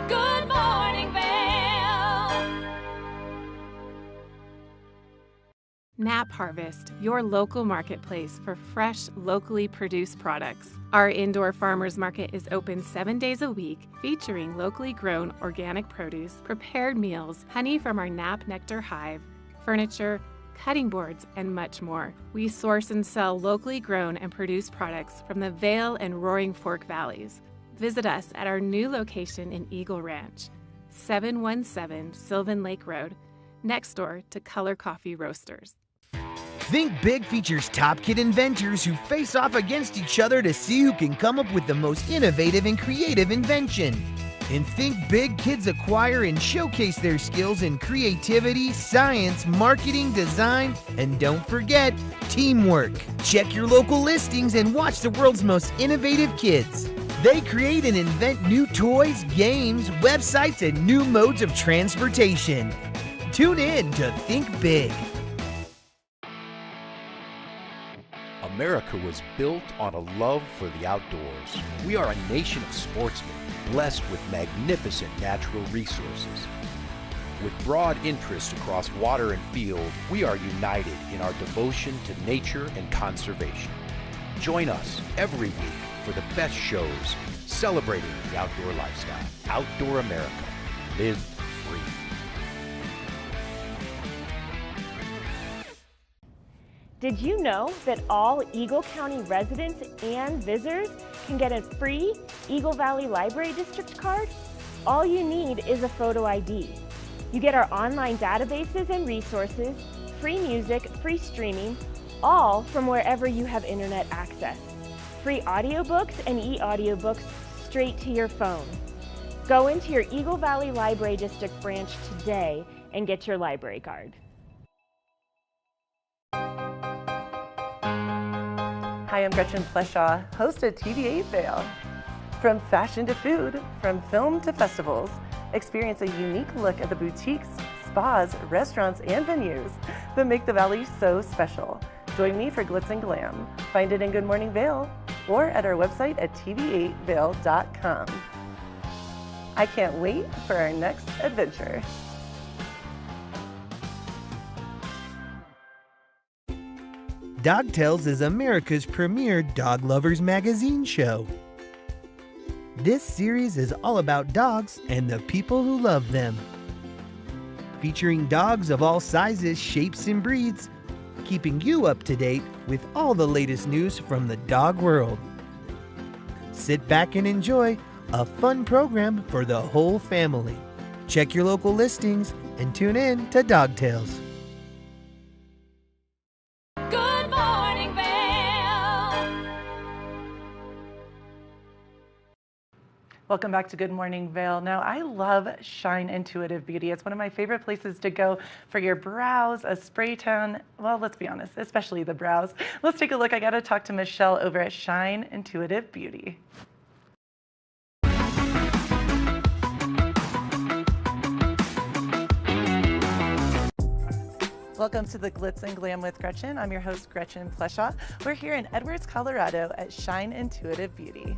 Good morning, Vail. Nap Harvest, your local marketplace for fresh, locally produced products. Our indoor farmers market is open 7 days a week, featuring locally grown organic produce, prepared meals, honey from our Nap Nectar hive, furniture, cutting boards, and much more. We source and sell locally grown and produced products from the Vail and Roaring Fork Valleys. Visit us at our new location in Eagle Ranch, 717 Sylvan Lake Road, next door to Color Coffee Roasters. Think Big features top kid inventors who face off against each other to see who can come up with the most innovative and creative invention. In Think Big, kids acquire and showcase their skills in creativity, science, marketing, design, and don't forget, teamwork. Check your local listings and watch the world's most innovative kids. They create and invent new toys, games, websites, and new modes of transportation. Tune in to Think Big. America was built on a love for the outdoors. We are a nation of sportsmen, blessed with magnificent natural resources. With broad interests across water and field, we are united in our devotion to nature and conservation. Join us every week for the best shows celebrating the outdoor lifestyle. Outdoor America. Live free. Did you know that all Eagle County residents and visitors can get a free Eagle Valley Library District card? All you need is a photo ID. You get our online databases and resources, free music, free streaming, all from wherever you have internet access. Free audiobooks and e-audiobooks straight to your phone. Go into your Eagle Valley Library District branch today and get your library card. Hi, I'm Gretchen Fleshaw, host of TV8 Vail. From fashion to food, from film to festivals, experience a unique look at the boutiques, spas, restaurants, and venues that make the Valley so special. Join me for Glitz and Glam. Find it in Good Morning Vail or at our website at tv8vail.com. I can't wait for our next adventure. Dog Tales is America's premier dog lovers magazine show. This series is all about dogs and the people who love them. Featuring dogs of all sizes, shapes, and breeds, keeping you up to date with all the latest news from the dog world. Sit back and enjoy a fun program for the whole family. Check your local listings and tune in to Dog Tales. Good morning, Vail. Welcome back to Good Morning Vail. Now, I love Shine Intuitive Beauty. It's one of my favorite places to go for your brows, a spray tan. Well, let's be honest, especially the brows. Let's take a look. I got to talk to Michelle over at Shine Intuitive Beauty. Welcome to the Glitz and Glam with Gretchen. I'm your host, Gretchen Pleshaw. We're here in Edwards, Colorado at Shine Intuitive Beauty.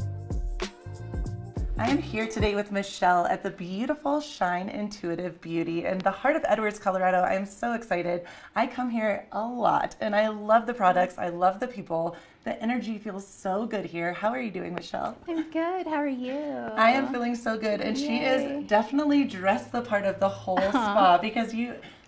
I am here today with Michelle at the beautiful Shine Intuitive Beauty in the heart of Edwards, Colorado. I am so excited. I come here a lot and I love the products. I love the people. The energy feels so good here. How are you doing, Michelle? I'm good. How are you? I am feeling so good. And she is definitely dressed the part of the whole spa because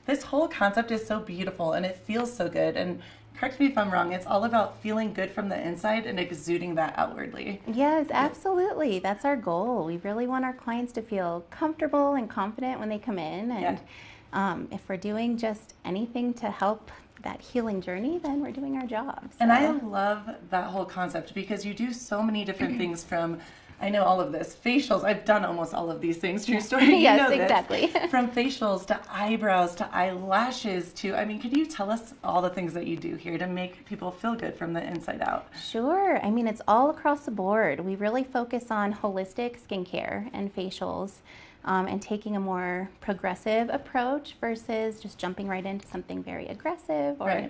this whole concept is so beautiful and it feels so good. And correct me if I'm wrong, it's all about feeling good from the inside and exuding that outwardly. Yes, absolutely. That's our goal. We really want our clients to feel comfortable and confident when they come in. And if we're doing just anything to help that healing journey, then we're doing our job. So. And I love that whole concept because you do so many different things from, I know all of this, facials. I've done almost all of these things, true story. Yes, exactly. From facials to eyebrows to eyelashes to, I mean, could you tell us all the things that you do here to make people feel good from the inside out? Sure. I mean, it's all across the board. We really focus on holistic skincare and facials and taking a more progressive approach versus just jumping right into something very aggressive or,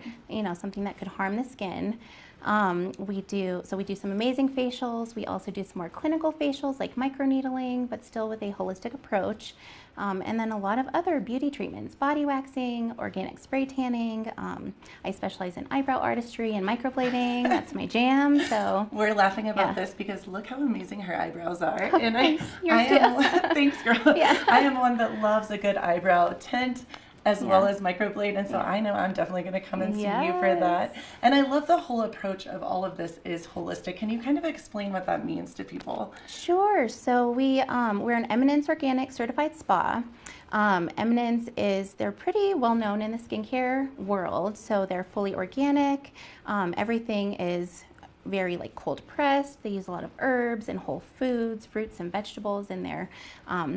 something that could harm the skin. We do some amazing facials. We also do some more clinical facials like microneedling, but still with a holistic approach. And then a lot of other beauty treatments, body waxing, organic spray tanning. I specialize in eyebrow artistry and microblading. That's my jam. So we're laughing about this because look how amazing her eyebrows are. Oh, and thanks. Thanks, girl. Yeah. I am one that loves a good eyebrow tint as well as microblade, and so I know I'm definitely going to come and see you for that. And I love the whole approach of all of this is holistic. Can you kind of explain what that means to people? Sure. So we're an Eminence Organic certified spa. Eminence they're pretty well known in the skincare world, so they're fully organic. Everything is very cold pressed. They use a lot of herbs and whole foods, fruits and vegetables in their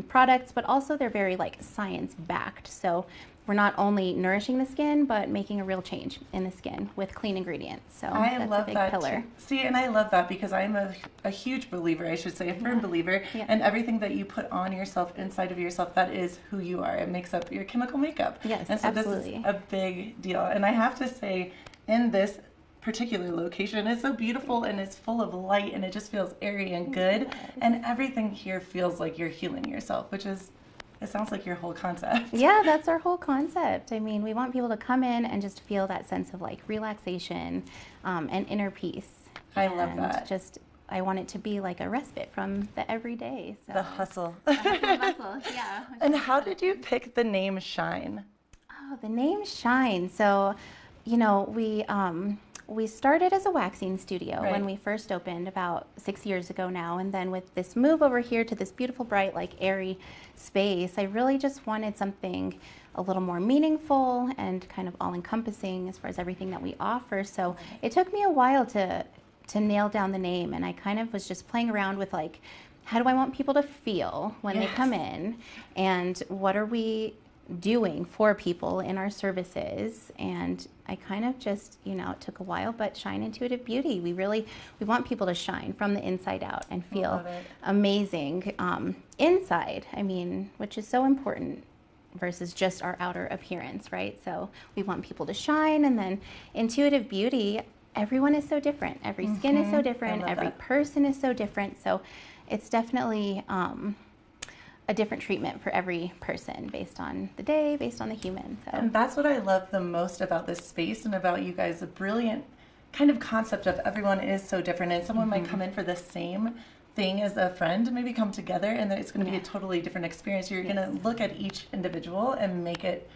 products, but also they're very science backed. So we're not only nourishing the skin, but making a real change in the skin with clean ingredients. So that's a big pillar. Too. See, and I love that because I'm a huge believer, I should say, a firm believer, and everything that you put on yourself, inside of yourself, that is who you are. It makes up your chemical makeup. Yes, and so absolutely. This is a big deal. And I have to say, in this particular location, it's so beautiful and it's full of light and it just feels airy and good. And everything here feels like you're healing yourself, which is, it sounds like your whole concept. Yeah, that's our whole concept. I mean, we want people to come in and just feel that sense of relaxation and inner peace. I love that. I want it to be like a respite from the everyday. So. The hustle. The hustle, yeah. And how did you pick the name Shine? Oh, the name Shine. So, we started as a waxing studio when we first opened about 6 years ago now. And then with this move over here to this beautiful, bright, airy space, I really just wanted something a little more meaningful and kind of all-encompassing as far as everything that we offer. So it took me a while to nail down the name. And I kind of was just playing around with how do I want people to feel when they come in? And what are we doing for people in our services. And I kind of just, it took a while, but Shine Intuitive Beauty, we want people to shine from the inside out and feel amazing inside, which is so important versus just our outer appearance, right? So we want people to shine. And then Intuitive Beauty, everyone is so different. Every skin is so different. Every person is so different. So it's definitely a different treatment for every person based on the day, based on the human. So. And that's what I love the most about this space and about you guys, the brilliant kind of concept of everyone is so different, and someone might come in for the same thing as a friend, maybe come together, and then it's going to be a totally different experience. You're going to look at each individual and make it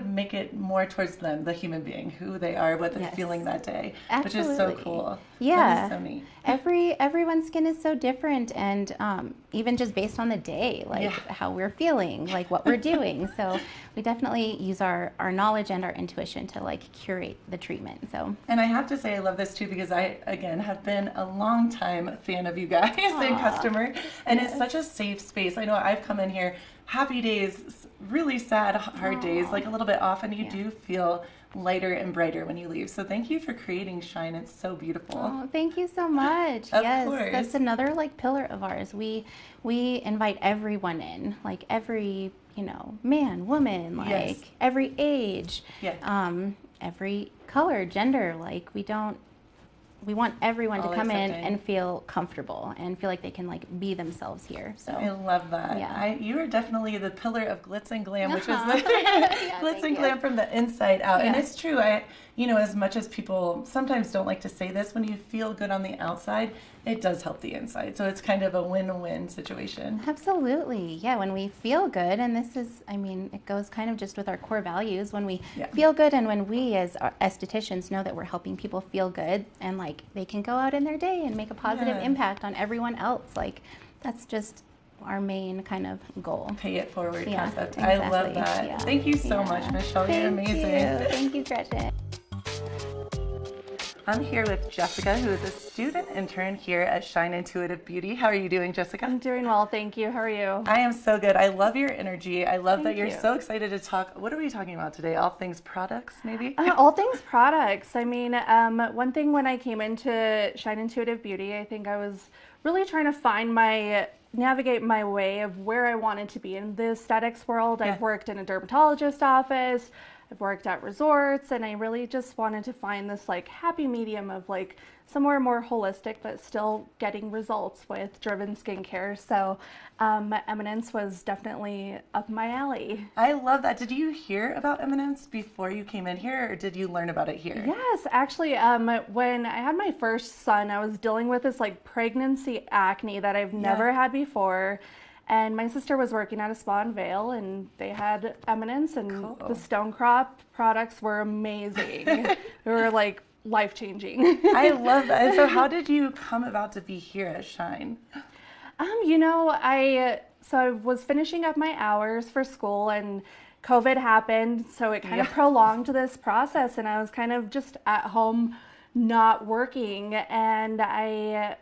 make it more towards them, the human being, who they are, what they're feeling that day, which is so cool. Yeah, that is so neat. Everyone's skin is so different, and even just based on the day, how we're feeling, what we're doing. So we definitely use our knowledge and our intuition to curate the treatment. So. And I have to say I love this too, because I again have been a long time fan of you guys and customer, and it's such a safe space. I know I've come in here happy days, really sad, hard days, a little bit off, and you do feel lighter and brighter when you leave. So thank you for creating Shine. It's so beautiful. Oh, thank you so much. Of yes, course. That's another pillar of ours. We invite everyone in, every man, woman, every age, every color, gender. We want everyone to come in and feel comfortable and feel like they can be themselves here. So I love that. Yeah. You are definitely the pillar of glitz and glam, which is glitz and glam from the inside out. And it's true. As much as people sometimes don't like to say this, when you feel good on the outside, it does help the inside. So it's kind of a win-win situation. Absolutely. Yeah, when we feel good, and this is, it goes kind of just with our core values. When we feel good, and when we as estheticians know that we're helping people feel good, and they can go out in their day and make a positive impact on everyone else, that's just our main kind of goal. Pay it forward concept. Exactly. I love that. Thank you so much, Michelle. You're amazing. Thank you, Gretchen. I'm here with Jessica, who is a student intern here at Shine Intuitive Beauty. How are you doing, Jessica? I'm doing well, thank you. How are you? I am so good. I love your energy. I love that you're so excited to talk. What are we talking about today? All things products, maybe? All things products. One thing when I came into Shine Intuitive Beauty, I think I was really trying to navigate my way of where I wanted to be in the aesthetics world. I've worked in a dermatologist office. I've worked at resorts, and I really just wanted to find this happy medium of somewhere more holistic, but still getting results with driven skincare. So Eminence was definitely up my alley. I love that. Did you hear about Eminence before you came in here, or did you learn about it here? Yes, actually, when I had my first son, I was dealing with this pregnancy acne that I've never had before. And my sister was working at a spa in Vail, and they had Eminence, and the Stone Crop products were amazing. They were life-changing. I love that. And so how did you come about to be here at Shine? I was finishing up my hours for school, and COVID happened, so it kind of prolonged this process, and I was kind of just at home not working, and I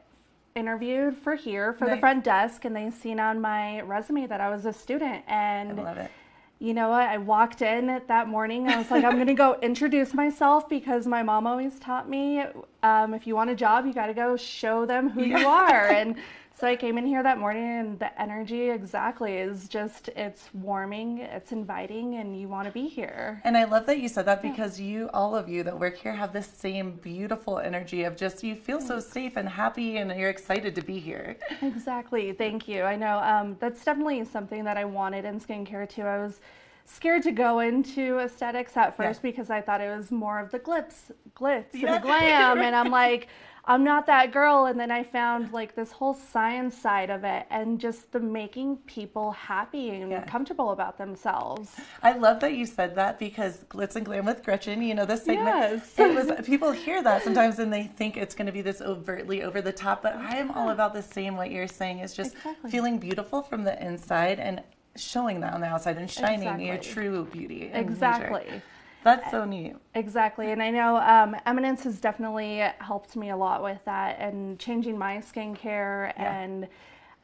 interviewed for the front desk, and they seen on my resume that I was a student. And I love it. You know what? I walked in that morning. I was like, I'm going to go introduce myself, because my mom always taught me, if you want a job, you got to go show them who you are. And so I came in here that morning, and the energy is just, it's warming, it's inviting, and you want to be here. And I love that you said that, because all of you that work here have this same beautiful energy of just, you feel so safe and happy, and you're excited to be here. Exactly. Thank you. I know that's definitely something that I wanted in skincare too. I was scared to go into aesthetics at first because I thought it was more of the glitz and the glam, and I'm like, I'm not that girl. And then I found this whole science side of it, and just the making people happy and comfortable about themselves. I love that you said that, because Glitz and Glam with Gretchen, this segment, it was, people hear that sometimes and they think it's going to be this overtly over the top, but I am all about the same, what you're saying is just feeling beautiful from the inside and showing that on the outside and shining your true beauty. Exactly. Nature. That's so neat. Exactly. And I know Eminence has definitely helped me a lot with that, and changing my skincare. And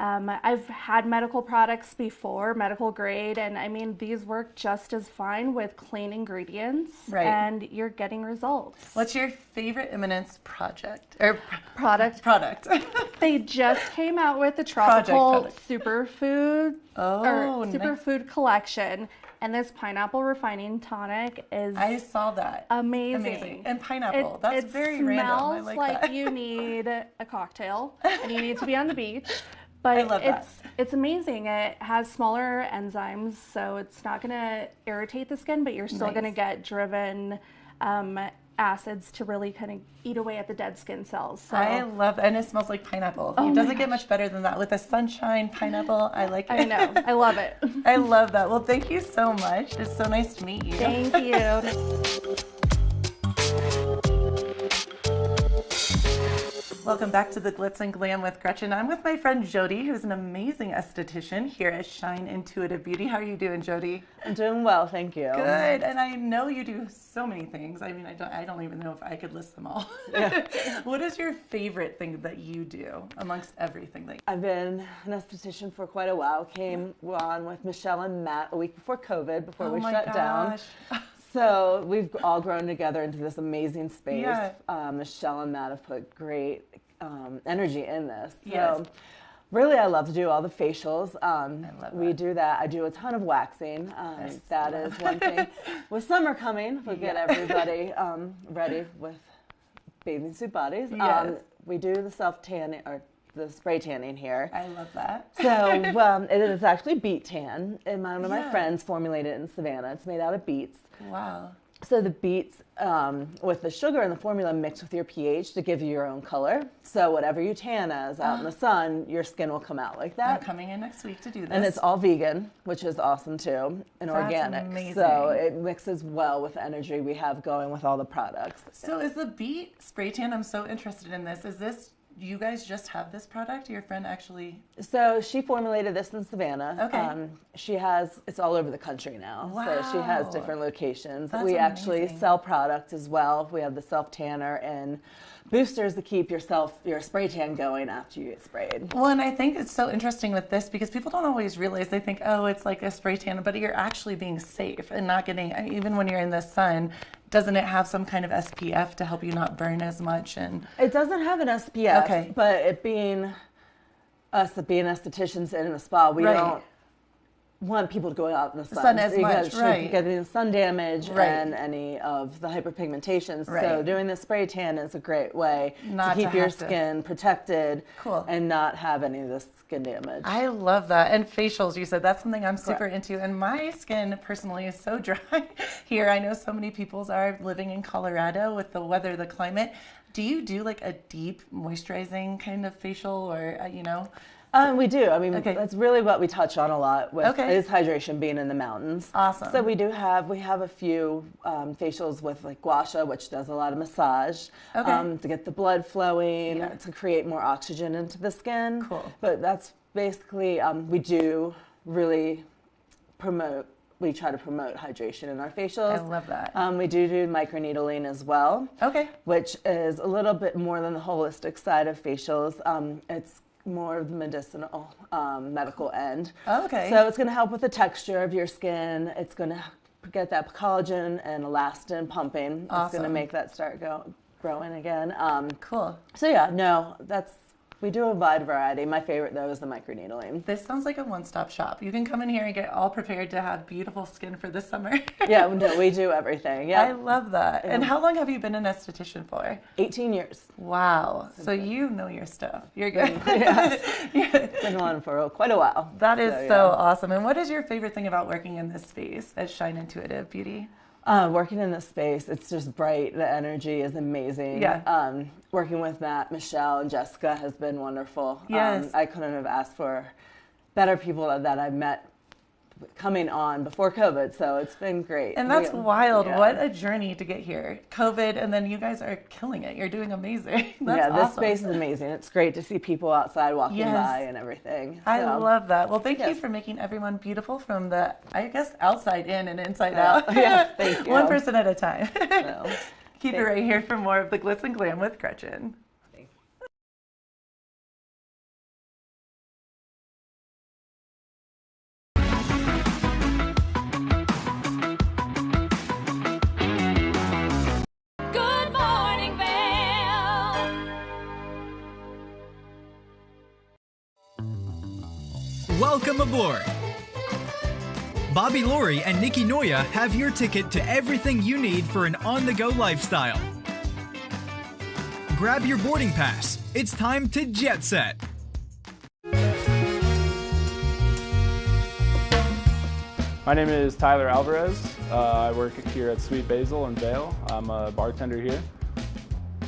I've had medical products before, medical grade, and I mean, these work just as fine with clean ingredients, Right. and you're getting results. What's your favorite Eminence project or Product? They just came out with the tropical superfood Oh, superfood collection, and this pineapple refining tonic is I saw that. amazing. And pineapple. That's it very random. I smells like that. you need a cocktail and you need to be on the beach. But I love that. it's amazing. It has smaller enzymes, so it's not going to irritate the skin, but you're still Nice. going to get driven acids to really kind of eat away at the dead skin cells. So I love and it smells like pineapple. Oh It my doesn't get much better than that. With the sunshine pineapple, I like it. I know. I love it. I love that. Well, thank you so much. It's so nice to meet you. Thank you. Welcome back to the Glitz and Glam with Gretchen. I'm with my friend Jody, who's an amazing esthetician here at Shine Intuitive Beauty. How are you doing, Jody? I'm doing well, thank you. Good, and I know you do so many things. I mean, I don't even know if I could list them all. Yeah. What is your favorite thing that you do amongst everything that you I've been an esthetician for quite a while. Came on with Michelle and Matt a week before COVID, before we shut down. So we've all grown together into this amazing space. Yeah. Michelle and Matt have put great energy in this. So Yes. really, I love to do all the facials. We do that. I do a ton of waxing. That is one thing. With summer coming, we'll get everybody ready with bathing suit bodies. Yes. We do the self-tanning or the spray tanning here. I love that. So it is actually beet tan, and one of my Yeah. friends formulated it in Savannah. It's made out of beets. Wow. So the beets with the sugar and the formula mix with your pH to give you your own color. So whatever you tan as out in the sun, your skin will come out like that. I'm coming in next week to do this. And it's all vegan, which is awesome too, and That's organic. amazing. So it mixes well with the energy we have going with all the products. So is the beet spray tan, I'm so interested in this. Is this, you guys just have this product? Your friend actually? So she formulated this in Savannah. Okay. It's all over the country now. So she has different locations. That's we actually amazing. sell product as well. We have the self tanner and boosters to keep your spray tan going after you get sprayed. Well, and I think it's so interesting with this because people don't always realize, they think, oh, it's like a spray tan, but you're actually being safe and not getting, even when you're in the sun, doesn't it have some kind of SPF to help you not burn as much? And it doesn't have an SPF, Okay. but it being us being estheticians in a spa, we Right. don't want people to go out in the sun. Sun as much, Because right. getting sun damage Right. and any of the hyperpigmentation. So Right. doing the spray tan is a great way Not to keep to your have to- skin protected Cool. and not have any of this skin damage. I love that. And facials, you said, that's something I'm super Correct. into. And my skin personally is so dry here. I know so many people's are living in Colorado with the weather, the climate. Do you do like a deep moisturizing kind of facial or, We do. I mean, that's really what we touch on a lot with is hydration being in the mountains. Awesome. So we have a few facials with like gua sha, which does a lot of massage to get the blood flowing, to create more oxygen into the skin. Cool. But that's basically, we do really we try to promote hydration in our facials. I love that. We do microneedling as well. Okay. Which is a little bit more than the holistic side of facials. It's more of the medicinal, medical end. Okay. So it's going to help with the texture of your skin. It's going to get that collagen and elastin pumping. It's going to Awesome. make that start growing again. Cool. So we do a wide variety. My favorite though is the microneedling. This sounds like a one-stop shop. You can come in here and get all prepared to have beautiful skin for the summer. Yeah, no, we do everything. Yeah. I love that. And how long have you been an esthetician for? 18 years. Wow. So you know your stuff. You're good. Yes. Been on for quite a while. That is so awesome. And what is your favorite thing about working in this space at Shine Intuitive Beauty? Working in this space, it's just bright. The energy is amazing. Yeah. Working with Matt, Michelle, and Jessica has been wonderful. Yes. I couldn't have asked for better people that I've met coming on before COVID, so it's been great. And that's wild. Yeah. What a journey to get here. COVID, and then you guys are killing it. You're doing amazing. That's this awesome. space is amazing. It's great to see people outside walking Yes. by and everything. I So, love that. Well, thank you yes. for making everyone beautiful from the, I guess, outside in and inside Yeah. out. Yeah, thank you. One person at a time. So, Keep it right here for more of the Glitz and Glam with Gretchen. Welcome aboard! Bobby Laurie and Nikki Noya have your ticket to everything you need for an on-the-go lifestyle. Grab your boarding pass. It's time to jet set. My name is Tyler Alvarez. I work here at Sweet Basil in Vail. I'm a bartender here.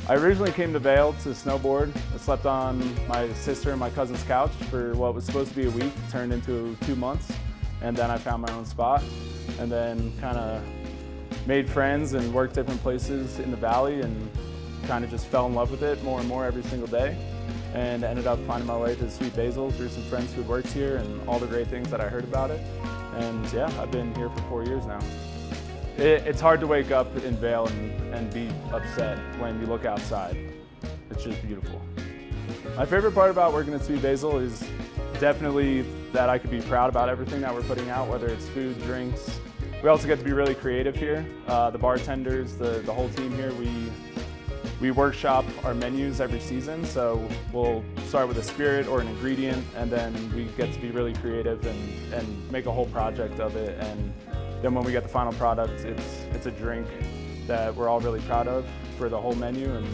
I originally came to Vail to snowboard. I slept on my sister and my cousin's couch for what was supposed to be a week, turned into 2 months, and then I found my own spot, and then kind of made friends and worked different places in the valley and kind of just fell in love with it more and more every single day, and ended up finding my way to Sweet Basil through some friends who worked here and all the great things that I heard about it. And yeah, I've been here for 4 years now. It's hard to wake up in Vail and be upset when you look outside. It's just beautiful. My favorite part about working at Sweet Basil is definitely that I could be proud about everything that we're putting out, whether it's food, drinks. We also get to be really creative here. The bartenders, the whole team here, we workshop our menus every season, so we'll start with a spirit or an ingredient, and then we get to be really creative and make a whole project of it. And then when we get the final product, it's a drink that we're all really proud of for the whole menu, and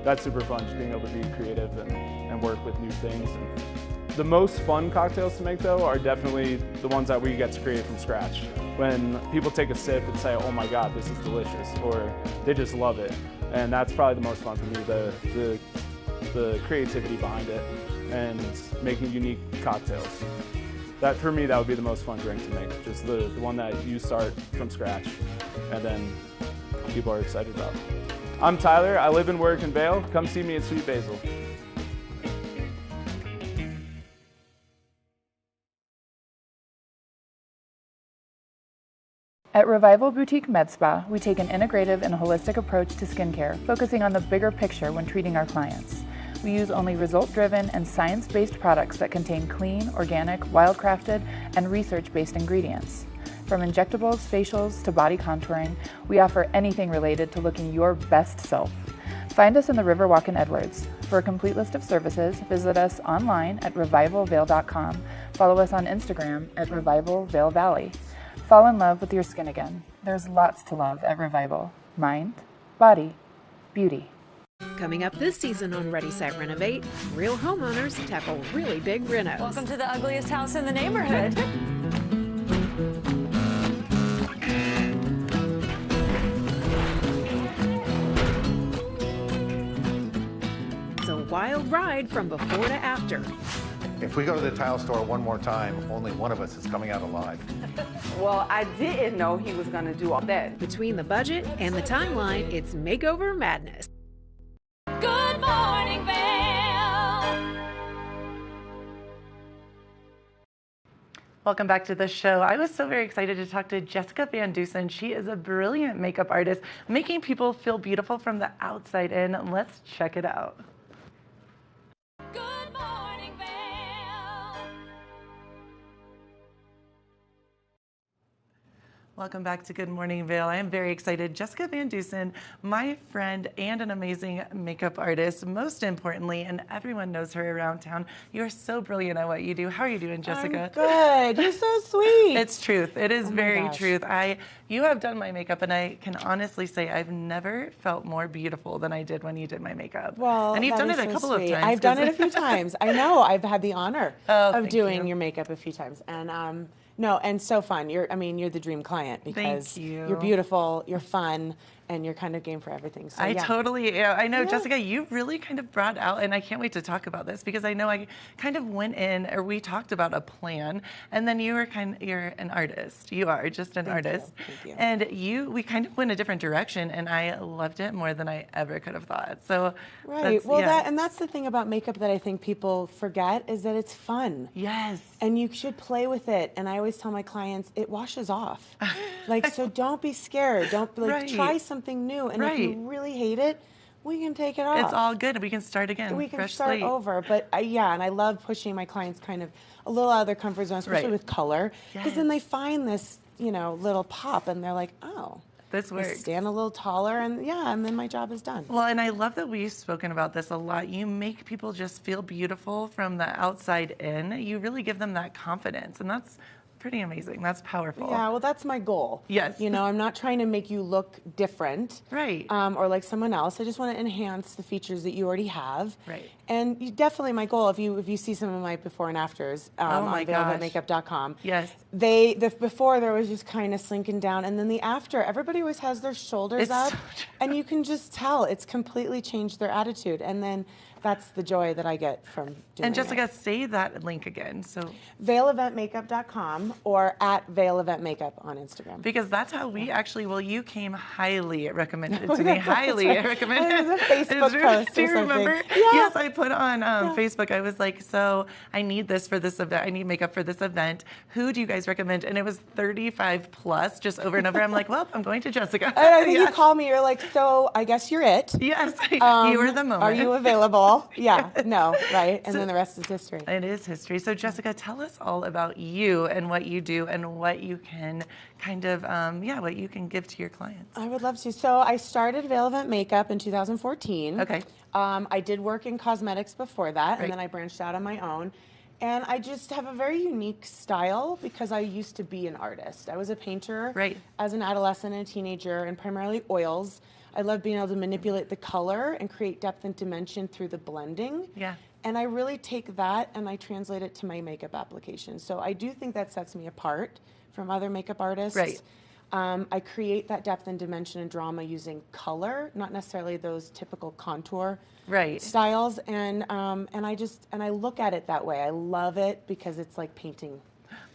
that's super fun, just being able to be creative and work with new things. And the most fun cocktails to make, though, are definitely the ones that we get to create from scratch. When people take a sip and say, oh my God, this is delicious, or they just love it. And that's probably the most fun for me, the creativity behind it and making unique cocktails. That, for me, that would be the most fun drink to make, just the one that you start from scratch and then people are excited about. I'm Tyler, I live and work in Vail. Come see me at Sweet Basil. At Revival Boutique Med Spa, we take an integrative and holistic approach to skincare, focusing on the bigger picture when treating our clients. We use only result-driven and science-based products that contain clean, organic, wildcrafted, and research-based ingredients. From injectables, facials, to body contouring, we offer anything related to looking your best self. Find us in the Riverwalk in Edwards. For a complete list of services, visit us online at revivalvail.com. Follow us on Instagram at Revival Vail Valley. Fall in love with your skin again. There's lots to love at Revival. Mind, body, beauty. Coming up this season on Ready, Set, Renovate, real homeowners tackle really big renos. Welcome to the ugliest house in the neighborhood. It's a wild ride from before to after. If we go to the tile store one more time, only one of us is coming out alive. Well, I didn't know he was going to do all that. Between the budget and the timeline, it's makeover madness. Good morning, Vail. Welcome back to the show. I was so very excited to talk to Jessica Van Dusen. She is a brilliant makeup artist, making people feel beautiful from the outside in. Let's check it out. Welcome back to Good Morning Vail. I am very excited. Jessica Van Dusen, my friend and an amazing makeup artist, most importantly, and everyone knows her around town. You're so brilliant at what you do. How are you doing, Jessica? I'm good. You're so sweet. It's truth. It is very gosh. truth. You have done my makeup, and I can honestly say I've never felt more beautiful than I did when you did my makeup. Well, and you've that done is it a so couple of sweet. times. I've done it a few times. I know. I've had the honor of thank doing you. your makeup a few times, and no, and so fun. You're the dream client because Thank you. you're beautiful, you're fun, and you're kind of game for everything. So I yeah. totally am. I know, Yeah. Jessica, you really kind of brought out, and I can't wait to talk about this because I know I kind of went in, or we talked about a plan, and then you're an artist. You are just an artist. Thank you. And we kind of went a different direction, and I loved it more than I ever could have thought. So Right. Well, that's the thing about makeup that I think people forget is that it's fun. Yes. And you should play with it. And I always tell my clients, it washes off. So don't be scared. Don't Right. try something new. And if you Right. really hate it, we can take it off. It's all good. We can start again. We can fresh start slate. over. But and I love pushing my clients kind of a little out of their comfort zone, especially Right. with color, because then they find this, little pop, and they're like, oh. This I works. stand a little taller, and then my job is done. Well, and I love that we've spoken about this a lot. You make people just feel beautiful from the outside in. You really give them that confidence, and that's pretty amazing. That's powerful. Yeah, well, that's my goal. Yes. You know, I'm not trying to make you look different. Right. Or like someone else. I just want to enhance the features that you already have. Right. And definitely my goal, if you see some of my before and afters Oh my on gosh. VailVetMakeup.com. Yes. The before there was just kind of slinking down, and then the after, everybody always has their shoulders It's up, so and you can just tell it's completely changed their attitude. And then that's the joy that I get from doing And it. Jessica, say that link again. So VailEventMakeup.com or at VailEventMakeup on Instagram. because that's how we actually, well, you came highly recommended Oh, to yeah, me. that's Highly right. recommended. It was a Facebook It's post Do or you remember? something. Yeah. Yes, I put on Facebook. I was like, so I need this for this event. I need makeup for this event. Who do you guys recommend? And it was 35 plus, just over and over. I'm like, well, I'm going to Jessica. And I think Yeah. you called me. You're like, so I guess you're it. Yes, you were the moment. Are you available? Yeah, no, right? And So- then the rest is history. It is history. So, Jessica, tell us all about you and what you do and what you can kind of, what you can give to your clients. I would love to. So I started Vail Event Makeup in 2014. Okay. I did work in cosmetics before that, Right. and then I branched out on my own. And I just have a very unique style because I used to be an artist. I was a painter as an adolescent and a teenager, and primarily oils. I love being able to manipulate the color and create depth and dimension through the blending. Yeah. And I really take that and I translate it to my makeup application. So I do think that sets me apart from other makeup artists. Right. I create that depth and dimension and drama using color, not necessarily those typical contour styles. And I look at it that way. I love it because it's like painting.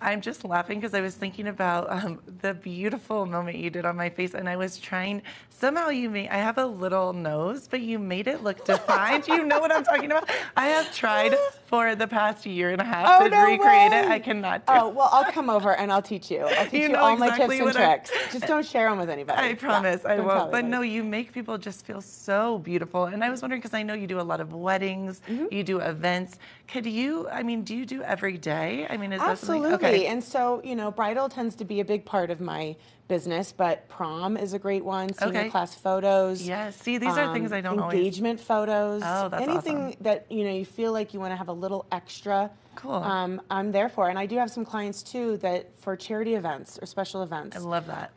I'm just laughing because I was thinking about the beautiful moment you did on my face, and I was trying. Somehow I have a little nose, but you made it look defined. You know what I'm talking about? I have tried for the past year and a half to recreate it. I cannot do it. Oh, well, I'll come over and I'll teach you. I'll teach you know all my exactly tips and what tricks. Just don't share them with anybody. I promise I don't tell won't. But anybody. no, you make people just feel so beautiful. And I was wondering, because I know you do a lot of weddings, you do events. Do you do every day? I mean, is that something? Absolutely. Okay. And so, bridal tends to be a big part of my business, but prom is a great one. Senior class photos. Yes. See, these are things I don't always. Engagement photos. Oh, that's anything awesome. that, you feel like you want to have a little extra. Cool. I'm there for. And I do have some clients too that for charity events or special events. I love that.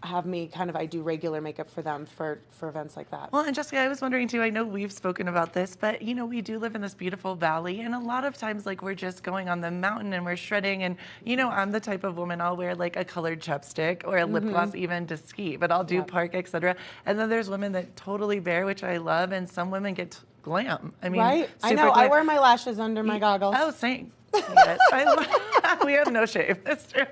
Have me I do regular makeup for them for events like that. Well, and Jessica, I was wondering too, I know we've spoken about this, but we do live in this beautiful valley, and a lot of times we're just going on the mountain and we're shredding, and I'm the type of woman, I'll wear a colored chapstick or a lip gloss even to ski, but I'll do park, etc. And then there's women that totally bare, which I love, and some women get glam. I mean, right? I super know. I glam. wear my lashes under my goggles. Oh, same. Yes, we have no shame. That's true.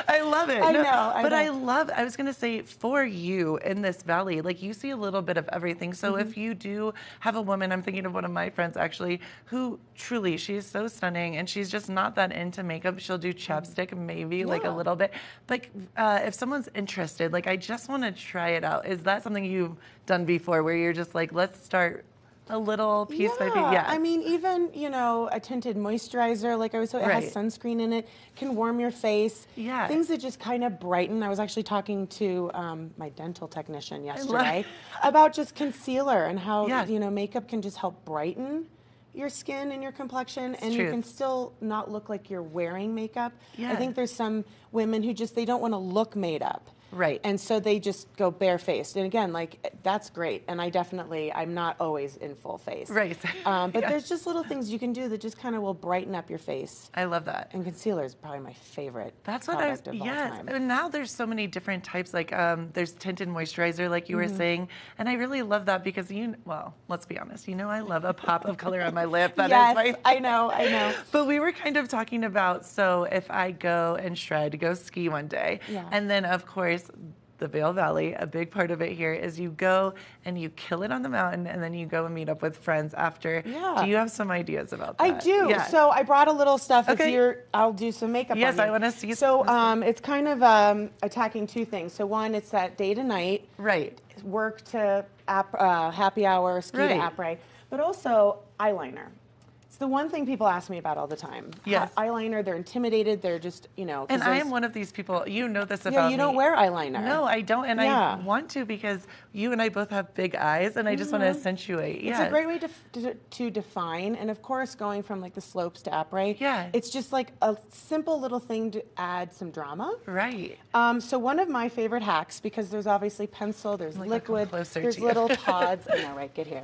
I love it. I know. But I was going to say, for you in this valley, you see a little bit of everything. So if you do have a woman, I'm thinking of one of my friends actually, who truly, she's so stunning and she's just not that into makeup. She'll do chapstick, maybe a little bit. But if someone's interested, I just want to try it out. Is that something you've done before where you're just let's start a little piece by piece? Yeah. I mean, even, a tinted moisturizer, like I was saying, it has sunscreen in it, can warm your face. Yeah. Things that just kind of brighten. I was actually talking to my dental technician yesterday about just concealer and how, makeup can just help brighten your skin and your complexion, and you can still not look like you're wearing makeup. Yeah. I think there's some women who they don't want to look made up. Right. And so they just go barefaced. And again, that's great. And I'm not always in full face. Right. But there's just little things you can do that just kind of will brighten up your face. I love that. And concealer is probably my favorite. That's what product of all time. And now there's so many different types, there's tinted moisturizer, like you were saying. And I really love that because let's be honest, I love a pop of color on my lip. That is my I know. But we were kind of talking about, so if I go and go ski one day, and then of course, the Vail Valley, a big part of it here is you go and you kill it on the mountain, and then you go and meet up with friends after. Yeah. Do you have some ideas about that? I do. Yeah. So I brought a little stuff. Okay. I'll do some makeup Yes, on you. I want to see. So it's kind of attacking two things. So one, it's that day to night. Right. Work to happy hour, ski to après. But also eyeliner. It's the one thing people ask me about all the time. Yes. Eyeliner, they're intimidated. They're just, you know. And I am one of these people. You know this about me. You don't wear eyeliner. No, I don't. And I want to because you and I both have big eyes, and I just want to accentuate. It's a great way to define. And of course, going from like the slopes to après. Yeah. It's just like a simple little thing to add some drama. Right. So one of my favorite hacks, because there's obviously pencil, there's liquid, there's to you. little pods. I know, right? Get here.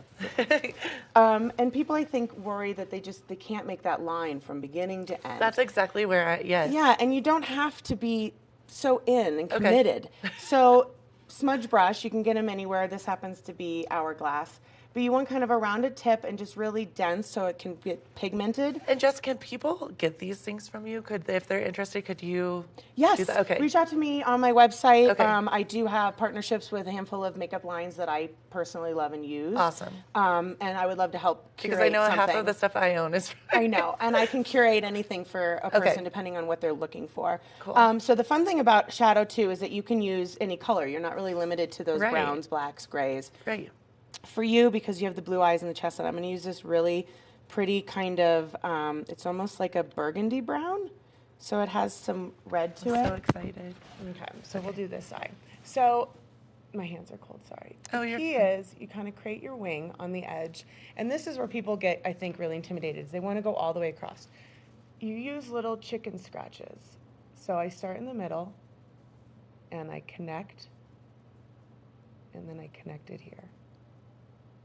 And people, I think, worry that they can't make that line from beginning to end. That's exactly where yes. Yeah, and you don't have to be so in and committed. So smudge brush, you can get them anywhere. This happens to be Hourglass. But you want kind of a rounded tip and just really dense so it can get pigmented. And Jess, can people get these things from you? If they're interested, could you Yes. do that? Okay. Reach out to me on my website. Okay. I do have partnerships with a handful of makeup lines that I personally love and use. Awesome. And I would love to help curate Because I know half something. of the stuff I own is I know, and I can curate anything for a person Okay. depending on what they're looking for. Cool. So the fun thing about Shadow too is that you can use any color. You're not really limited to those Right. browns, blacks, grays. Right. For you, because you have the blue eyes and the chestnut, I'm going to use this really pretty kind of, it's almost like a burgundy brown. So it has some red to it. I'm so excited. Okay, so we'll do this side. So my hands are cold, sorry. The key is you kind of create your wing on the edge. And this is where people get, I think, really intimidated. Is they want to go all the way across. You use little chicken scratches. So I start in the middle, and I connect, and then I connect it here.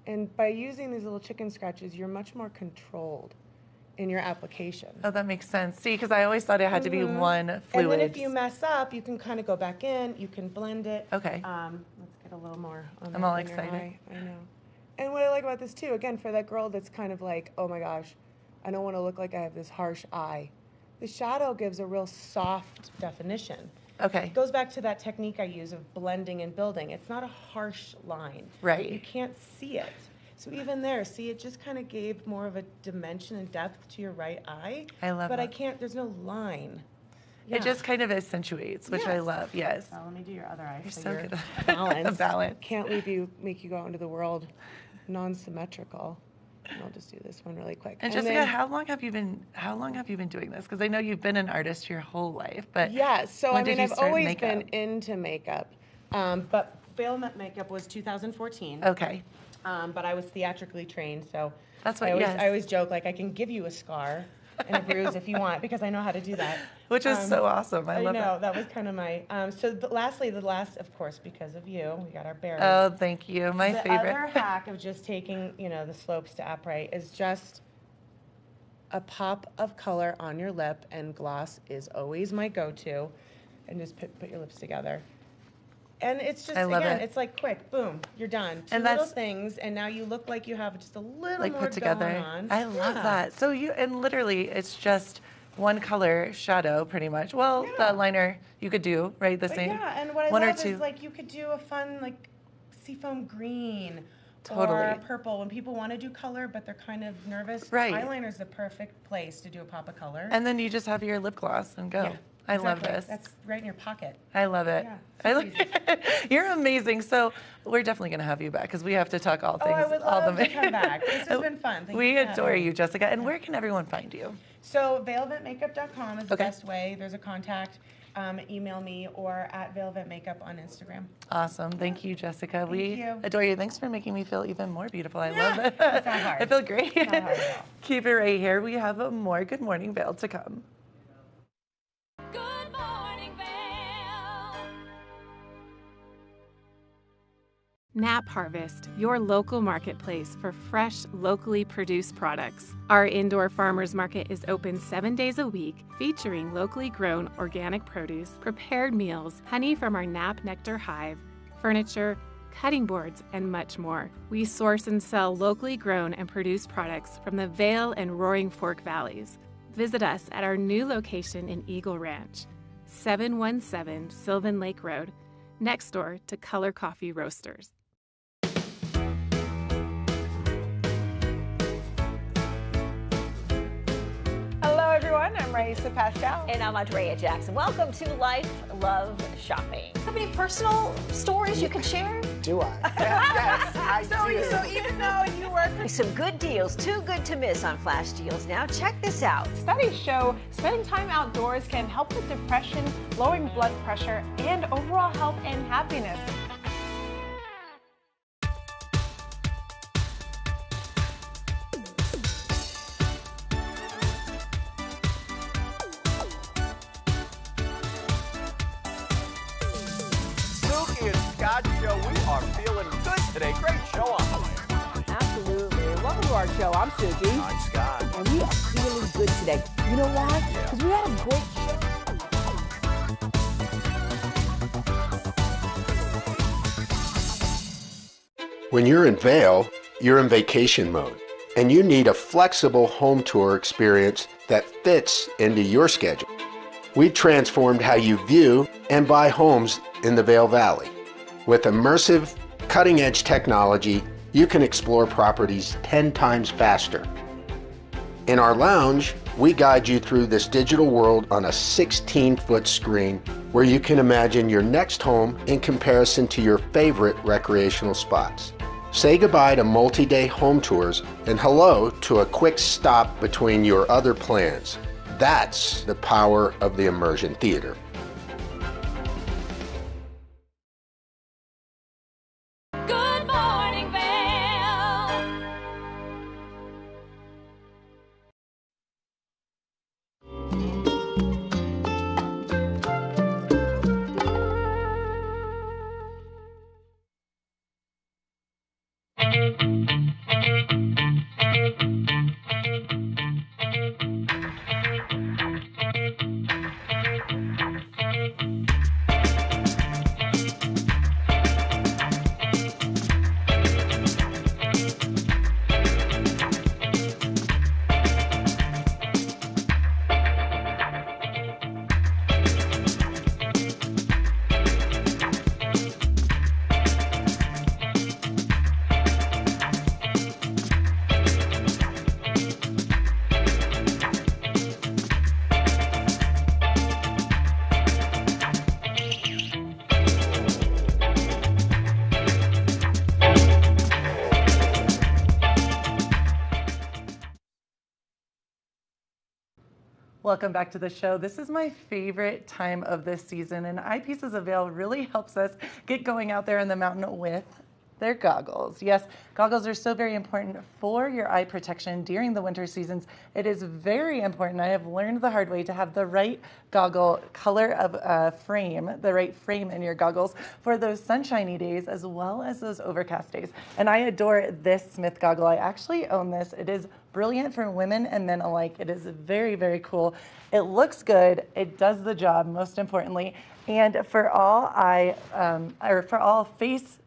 And by using these little chicken scratches, you're much more controlled in your application. Oh, that makes sense. See, because I always thought it had to be one fluid. And then if you mess up, you can kind of go back in, you can blend it. Okay. Let's get a little more on I'm that all in your excited. eye. I know. And what I like about this too, again, for that girl that's kind of like, oh my gosh, I don't want to look like I have this harsh eye. The shadow gives a real soft definition. Okay. It goes back to that technique I use of blending and building. It's not a harsh line. Right. You can't see it. So even there, see, it just kind of gave more of a dimension and depth to your right eye. I love But I that. can't, there's no line. It just kind of accentuates, which I Yes. love. Yes. Now let me do your other eye. You're so you're good. balanced. Balance. Can't make you go out into the world non-symmetrical. And I'll just do this one really quick. And Jessica, how long have you been doing this? Because I know you've been an artist your whole life, but yeah, so when I did mean, you I've start always makeup? been into makeup, but Vail Makeup was 2014. Okay. But I was theatrically trained, so That's what. I always joke like I can give you a scar and a bruise if you want because I know how to do that. Which is so awesome. I love know it. that was kind of my. Lastly, the last, of course, because of you, we got our berries. Oh, thank you. My the favorite. other hack of just taking, the slopes to après is just a pop of color on your lip, and gloss is always my go-to. And just put your lips together. And it's just, I love again, it. it's like quick, boom, you're done. Two And little that's- things, and now you look like you have just a little Like more put together. going on. I love Yeah. that. So and literally it's just one color shadow pretty much. Well, the liner you could do, right? The But same. yeah, and what I one love or two. is like you could do a fun like seafoam green Totally. or purple when people want to do color but they're kind of nervous. Right. Eyeliner's the perfect place to do a pop of color. And then you just have your lip gloss and go. Yeah, I love exactly. this. That's right in your pocket. I love it. Yeah, I You're amazing. So we're definitely going to have you back because we have to talk all Oh, things. I would all love the to come back. This has been fun. Thank we you for adore having you, me. Jessica. And where can everyone find you? So vailventmakeup.com is the best way. There's a contact. Email me or at vailventmakeup on Instagram. Awesome. Thank you, Jessica. We you. adore you. Thanks for making me feel even more beautiful. I love it. It's not hard. I feel great. It's not hard at all. Keep it right here. We have more Good Morning Vail to come. Good morning, Vail. Nap Harvest, your local marketplace for fresh, locally produced products. Our indoor farmers market is open 7 days a week, featuring locally grown organic produce, prepared meals, honey from our Nap Nectar hive, furniture, cutting boards, and much more. We source and sell locally grown and produced products from the Vail and Roaring Fork Valleys. Visit us at our new location in Eagle Ranch, 717 Sylvan Lake Road, next door to Color Coffee Roasters. Hello, everyone. everyone. I'm Raisa Pascal. And I'm Andrea Jackson. Welcome to Life, Love, Shopping. Have any personal stories you can share? Do I? Yes, I do. So even though you work for some good deals, too good to miss on flash deals now, check this out. Studies show spending time outdoors can help with depression, lowering blood pressure, and overall health and happiness. Suki and Scott Show, we are feeling good today. Great show on the way. Absolutely. Welcome to our show. I'm Suki. I'm Scott. And we are feeling good today. You know why? Because we had a great show. When you're in Vail, you're in vacation mode, and you need a flexible home tour experience that fits into your schedule. We've transformed how you view and buy homes in the Vail Valley. With immersive, cutting-edge technology, you can explore properties 10 times faster. In our lounge, we guide you through this digital world on a 16-foot screen where you can imagine your next home in comparison to your favorite recreational spots. Say goodbye to multi-day home tours and hello to a quick stop between your other plans. That's the power of the immersion theater. Good morning, Vail. Welcome back to the show. This is my favorite time of this season, and Eyepieces of Vail really helps us get going out there in the mountain with their goggles. Yes, goggles are so very important for your eye protection during the winter seasons. It is very important. I have learned the hard way to have the right goggle color of frame, the right frame in your goggles for those sunshiny days as well as those overcast days. And I adore this Smith goggle. I actually own this. It is brilliant for women and men alike. It is very, very cool. It looks good. It does the job, most importantly. And for all face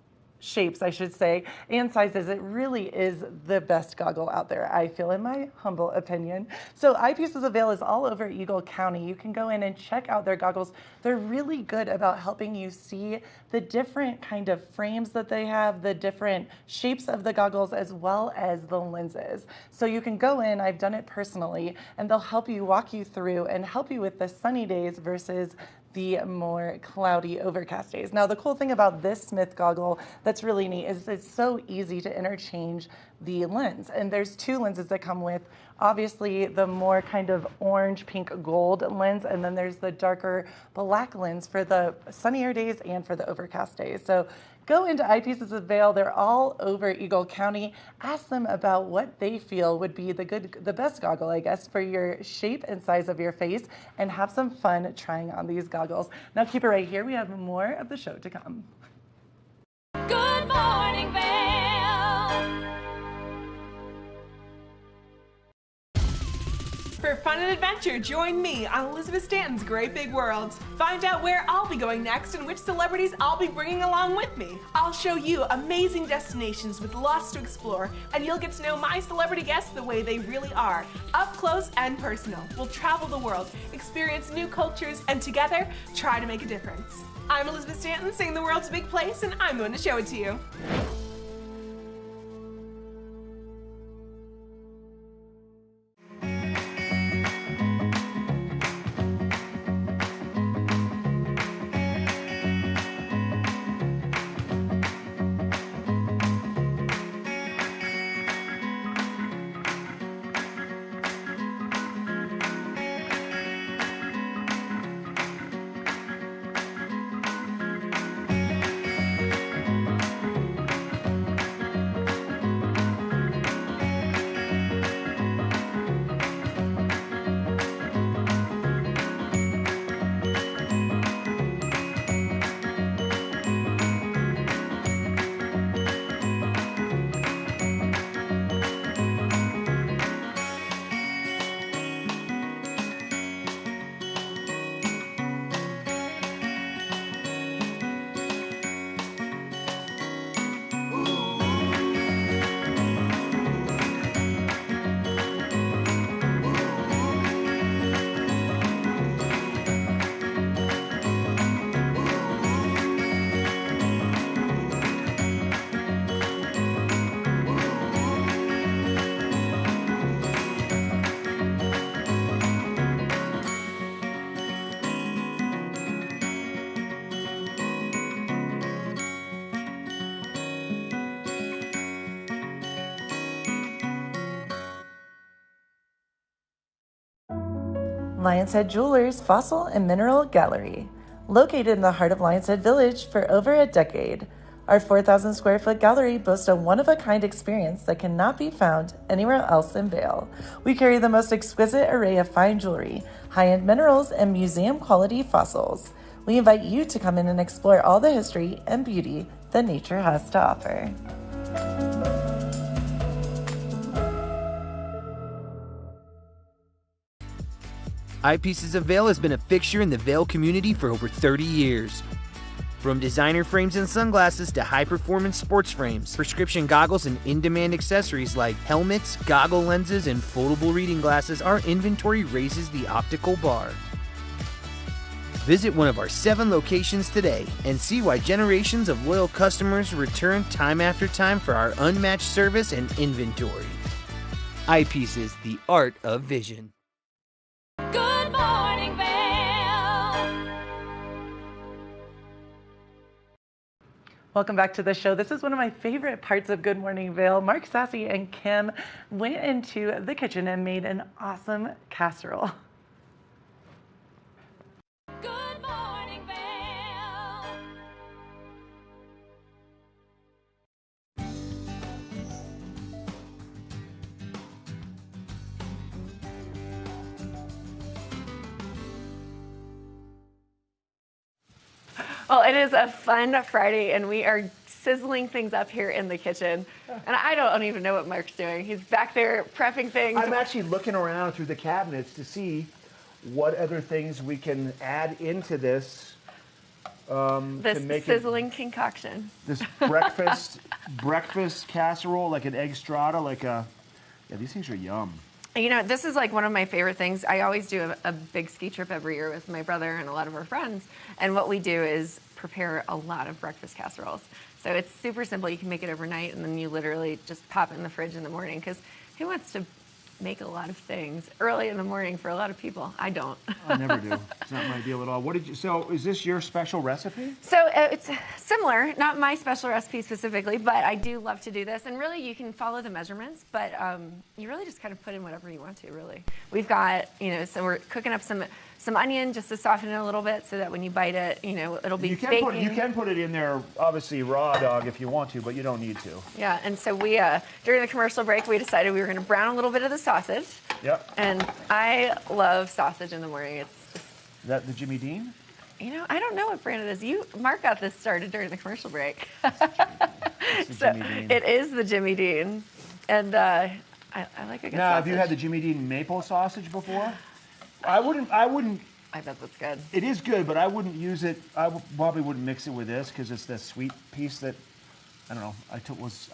shapes, I should say, and sizes, it really is the best goggle out there, I feel, in my humble opinion. So Eyepieces of Vail is all over Eagle County. You can go in and check out their goggles. They're really good about helping you see the different kind of frames that they have, the different shapes of the goggles, as well as the lenses. So you can go in, I've done it personally, and they'll help you, walk you through and help you with the sunny days versus the more cloudy, overcast days. Now, the cool thing about this Smith goggle that's really neat is it's so easy to interchange the lens. And there's two lenses that come with, obviously, the more kind of orange, pink, gold lens, and then there's the darker black lens for the sunnier days and for the overcast days. So go into Eyepieces of Vail. They're all over Eagle County. Ask them about what they feel would be the best goggle, I guess, for your shape and size of your face, and have some fun trying on these goggles. Now keep it right here. We have more of the show to come. Good morning, Vail. For fun and adventure, join me on Elizabeth Stanton's Great Big World. Find out where I'll be going next and which celebrities I'll be bringing along with me. I'll show you amazing destinations with lots to explore, and you'll get to know my celebrity guests the way they really are, up close and personal. We'll travel the world, experience new cultures, and together, try to make a difference. I'm Elizabeth Stanton, saying the world's a big place, and I'm going to show it to you. Lion's Head Jewelers Fossil and Mineral Gallery. Located in the heart of Lion's Head Village for over a decade, our 4,000 square foot gallery boasts a one-of-a-kind experience that cannot be found anywhere else in Vail. We carry the most exquisite array of fine jewelry, high-end minerals, and museum-quality fossils. We invite you to come in and explore all the history and beauty that nature has to offer. Eyepieces of Vail has been a fixture in the Vail community for over 30 years. From designer frames and sunglasses to high-performance sports frames, prescription goggles, and in-demand accessories like helmets, goggle lenses, and foldable reading glasses, our inventory raises the optical bar. Visit one of our 7 locations today and see why generations of loyal customers return time after time for our unmatched service and inventory. Eyepieces, the art of vision. Good morning, Vail. Welcome back to the show. This is one of my favorite parts of Good Morning Vail. Mark, Sassy, and Kim went into the kitchen and made an awesome casserole. Good morning, Vail. Well, it is a fun Friday, and we are sizzling things up here in the kitchen. And I don't even know what Mark's doing. He's back there prepping things. I'm actually looking around through the cabinets to see what other things we can add into this. This to make sizzling concoction. This breakfast casserole, like an egg strata, yeah, these things are yum. You know, this is like one of my favorite things. I always do a big ski trip every year with my brother and a lot of our friends. And what we do is prepare a lot of breakfast casseroles. So it's super simple. You can make it overnight, and then you literally just pop it in the fridge in the morning, because who wants to make a lot of things early in the morning for a lot of people? I don't. I never do. It's not my deal at all. So is this your special recipe? So it's similar, not my special recipe specifically, but I do love to do this. And really, you can follow the measurements, but you really just kind of put in whatever you want to, really. We've got, so we're cooking up some onion just to soften it a little bit so that when you bite it, it'll be baking. You can put it in there, obviously raw dog if you want to, but you don't need to. Yeah, and so we, during the commercial break, we decided we were going to brown a little bit of the sausage. Yep. And I love sausage in the morning. It's just... Is that the Jimmy Dean? I don't know what brand it is. Mark got this started during the commercial break. So Jimmy Dean. It is the Jimmy Dean. And I like a good Now, sausage. have you had the Jimmy Dean maple sausage before? I wouldn't. I bet that's good. It is good, but I wouldn't use it. Probably wouldn't mix it with this because it's that sweet piece that, I don't know,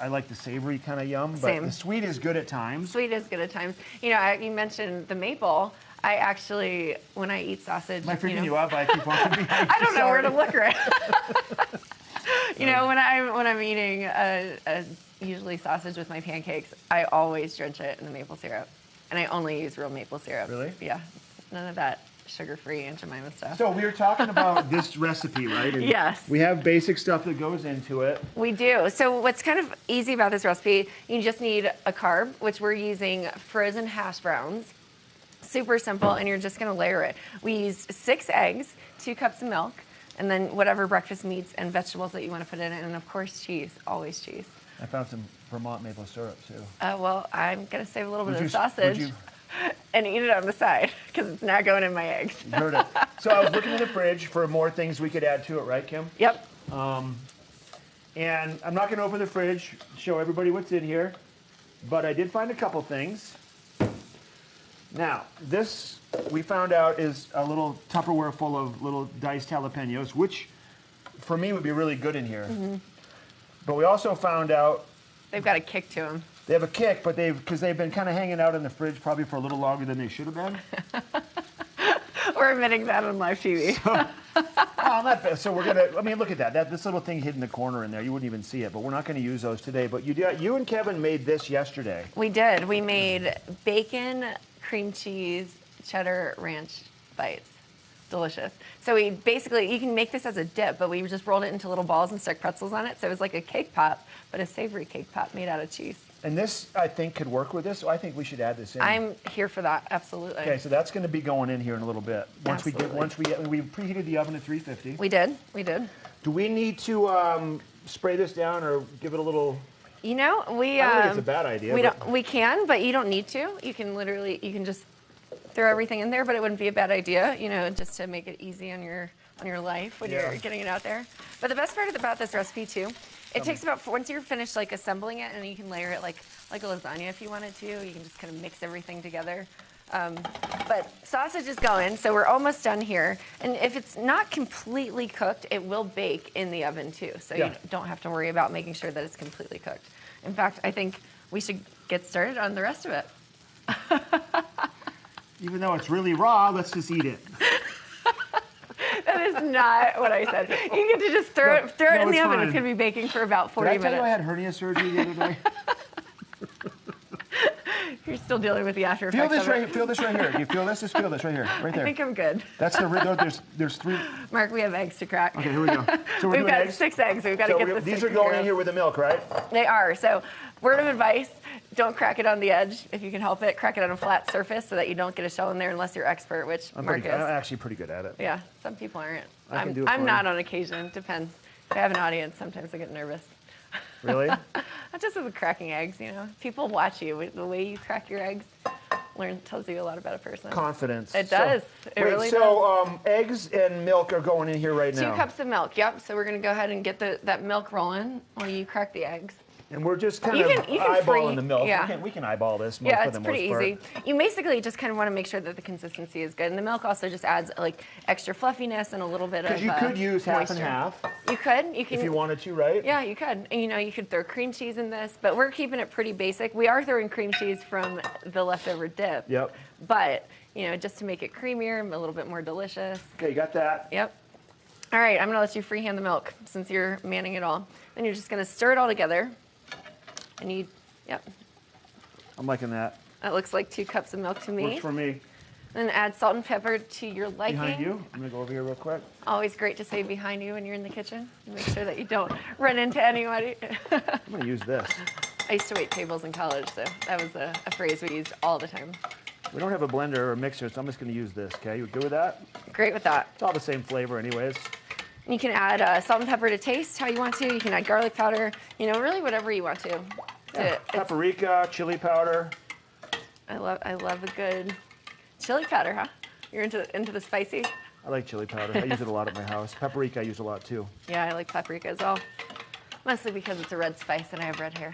I like the savory kind of yum, but Same. the sweet is good at times. Sweet is good at times. You mentioned the maple. I actually, when I eat sausage, Am I freaking you out? I keep walking behind I don't know where to sorry. look right. When I'm eating usually sausage with my pancakes, I always drench it in the maple syrup, and I only use real maple syrup. Really? Yeah, none of that sugar-free Aunt Jemima stuff. So we were talking about this recipe, right? And yes. We have basic stuff that goes into it. We do. So what's kind of easy about this recipe, you just need a carb, which we're using frozen hash browns. Super simple, and you're just going to layer it. We used 6 eggs, 2 cups of milk, and then whatever breakfast meats and vegetables that you want to put in it, and of course cheese, always cheese. I found some Vermont maple syrup too. Well, I'm going to save a little bit Would of you- sausage would you- and eat it on the side, because it's not going in my eggs. You heard it. So I was looking in the fridge for more things we could add to it, right, Kim? Yep. And I'm not going to open the fridge, show everybody what's in here, but I did find a couple things. Now, this we found out is a little Tupperware full of little diced jalapenos, which for me would be really good in here. Mm-hmm. But we also found out They've got a kick to them. they have a kick, but because they've been kind of hanging out in the fridge probably for a little longer than they should have been. We're admitting that on live TV. Not bad. So we're gonna. I mean, look at that. This little thing hid in the corner in there. You wouldn't even see it. But we're not going to use those today. But you and Kevin made this yesterday. We did. We made bacon, cream cheese, cheddar ranch bites. Delicious. So you can make this as a dip, but we just rolled it into little balls and stuck pretzels on it. So it was like a cake pop, but a savory cake pop made out of cheese. And this, I think, could work with this, so I think we should add this in. I'm here for that, absolutely. Okay, so that's going to be going in here in a little bit. Once we preheated the oven at 350. We did. Do we need to spray this down or give it a little? You know, we. I don't think it's a bad idea. We can, but you don't need to. You can just throw everything in there, but it wouldn't be a bad idea, you know, just to make it easy on your life when you're getting it out there. But the best part about this recipe too, it takes about, once you're finished like assembling it, and you can layer it like a lasagna if you wanted to. You can just kind of mix everything together. But sausage is going, so we're almost done here. And if it's not completely cooked, it will bake in the oven too. So you don't have to worry about making sure that it's completely cooked. In fact, I think we should get started on the rest of it. Even though it's really raw, let's just eat it. That is not what I said. You get to just throw it in the oven. It's going to be baking for about 40 minutes. Did I tell you I had hernia surgery the other day? You're still dealing with the after effects. Feel this right here. Do you feel this? Just feel this right here. Right there. I think I'm good. That's there's 3. Mark, we have eggs to crack. Okay, here we go. So we've got 6 eggs. So we've got to get this. These are going in here with the milk, right? They are. So, word of advice: don't crack it on the edge if you can help it. Crack it on a flat surface so that you don't get a shell in there, unless you're expert, which Mark is. I'm actually pretty good at it. Yeah, some people aren't. I'm not on occasion. Depends. If I have an audience, sometimes I get nervous. Really? Not just with the cracking eggs, you know. People watch you. The way you crack your eggs tells you a lot about a person. Confidence. It does. It really does. So eggs and milk are going in here right now. 2 cups of milk, yep. So we're going to go ahead and get that milk rolling while you crack the eggs. And we're just kind of eyeballing the milk. Yeah. We can eyeball this for it's the most pretty part. easy. You basically just kind of want to make sure that the consistency is good. And the milk also just adds like extra fluffiness and a little bit of Because you could use half and moisture. half. You could. You can. If you wanted to, right? Yeah, you could. And, you know, you could throw cream cheese in this, but we're keeping it pretty basic. We are throwing cream cheese from the leftover dip. Yep. But, you know, just to make it creamier and a little bit more delicious. Okay, you got that? Yep. All right, I'm going to let you freehand the milk since you're manning it all. Then you're just going to stir it all together. And I'm liking that. That looks like 2 cups of milk to me. Works for me. Then add salt and pepper to your liking. Behind you. I'm going to go over here real quick. Always great to say behind you when you're in the kitchen. Make sure that you don't run into anybody. I'm going to use this. I used to wait tables in college, so that was a phrase we used all the time. We don't have a blender or a mixer, so I'm just going to use this, okay? You good with that? Great with that. It's all the same flavor anyways. You can add salt and pepper to taste how you want to. You can add garlic powder, you know, really whatever you want to. Paprika, chili powder. I love a good chili powder, huh? You're into the spicy? I like chili powder. I use it a lot at my house. Paprika I use a lot too. Yeah, I like paprika as well. Mostly because it's a red spice and I have red hair.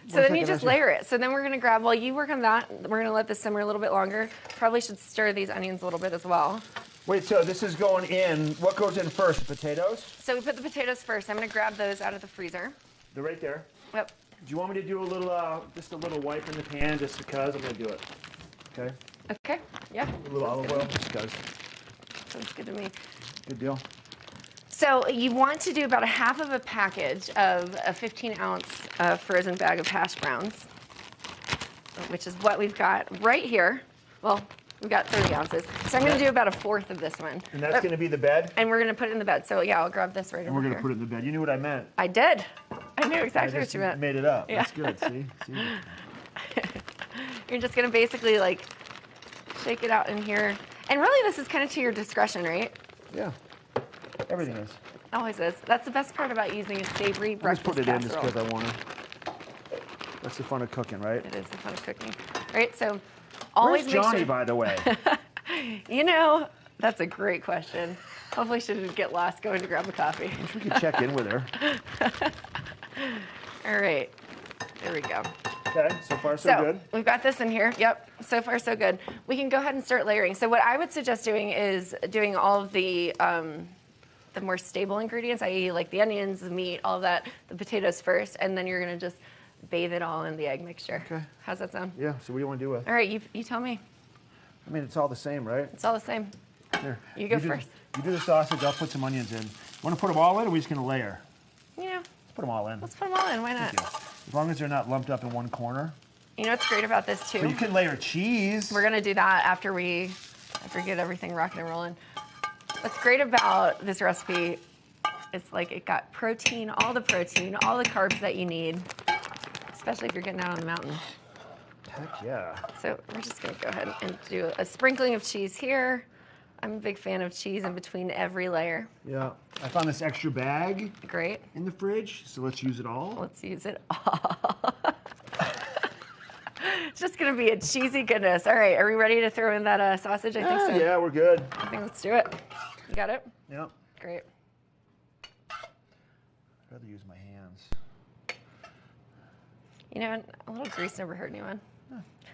So then you just layer it. So then we're going to grab, while you work on that, we're going to let this simmer a little bit longer. Probably should stir these onions a little bit as well. Wait, so this is going in. What goes in first? Potatoes? So we put the potatoes first. I'm going to grab those out of the freezer. They're right there. Yep. Do you want me to do a little, just a little wipe in the pan just because? I'm going to do it. Okay? Okay, yeah. A little olive oil just because. Sounds good to me. Good deal. So you want to do about a half of a package of a 15-ounce frozen bag of hash browns, which is what we've got right here. Well, we've got 30 ounces. So I'm going to do about a fourth of this one. And that's going to be the bed? And we're going to put it in the bed. So yeah, I'll grab this right over here. And we're going to put it in the bed. You knew what I meant. I did. I knew exactly what you meant. Made it up. Yeah. That's good. See? You're just going to basically like shake it out in here. And really this is kind of to your discretion, right? Yeah. Everything is. Always is. That's the best part about using a savory breakfast casserole. I just casserole. put it in just because I want to. That's the fun of cooking, right? It is the fun of cooking. All right, so always Where's Johnny, by the way? You know, that's a great question. Hopefully she didn't get lost going to grab a coffee. I wish we could check in with her. All right, there we go. Okay, so far so good. We've got this in here. Yep, so far so good. We can go ahead and start layering. So what I would suggest doing is doing all of the more stable ingredients, i.e. like the onions, the meat, all of that, the potatoes first, and then you're gonna just bathe it all in the egg mixture. Okay. How's that sound? Yeah, so what do you want to do with it? All right, you tell me. I mean, it's all the same, right? It's all the same. Here. You go first. You do the sausage, I'll put some onions in. Want to put them all in, or are we just going to layer? You know. Let's put them all in. Let's put them all in, why not? As long as they're not lumped up in one corner. You know what's great about this too? So you can layer cheese. We're gonna do that after we get everything rocking and rolling. What's great about this recipe It's like it got protein, all the carbs that you need, especially if you're getting out on the mountain. Heck yeah. So we're just gonna go ahead and do a sprinkling of cheese here. I'm a big fan of cheese in between every layer. Yeah. I found this extra bag. Great. In the fridge, so let's use it all. Let's use it all. It's just gonna be a cheesy goodness. All right, are we ready to throw in that sausage? I think so. Yeah, we're good. I think let's do it. You got it? Yep. Great. I'd rather use my hands. You know, a little grease never hurt anyone.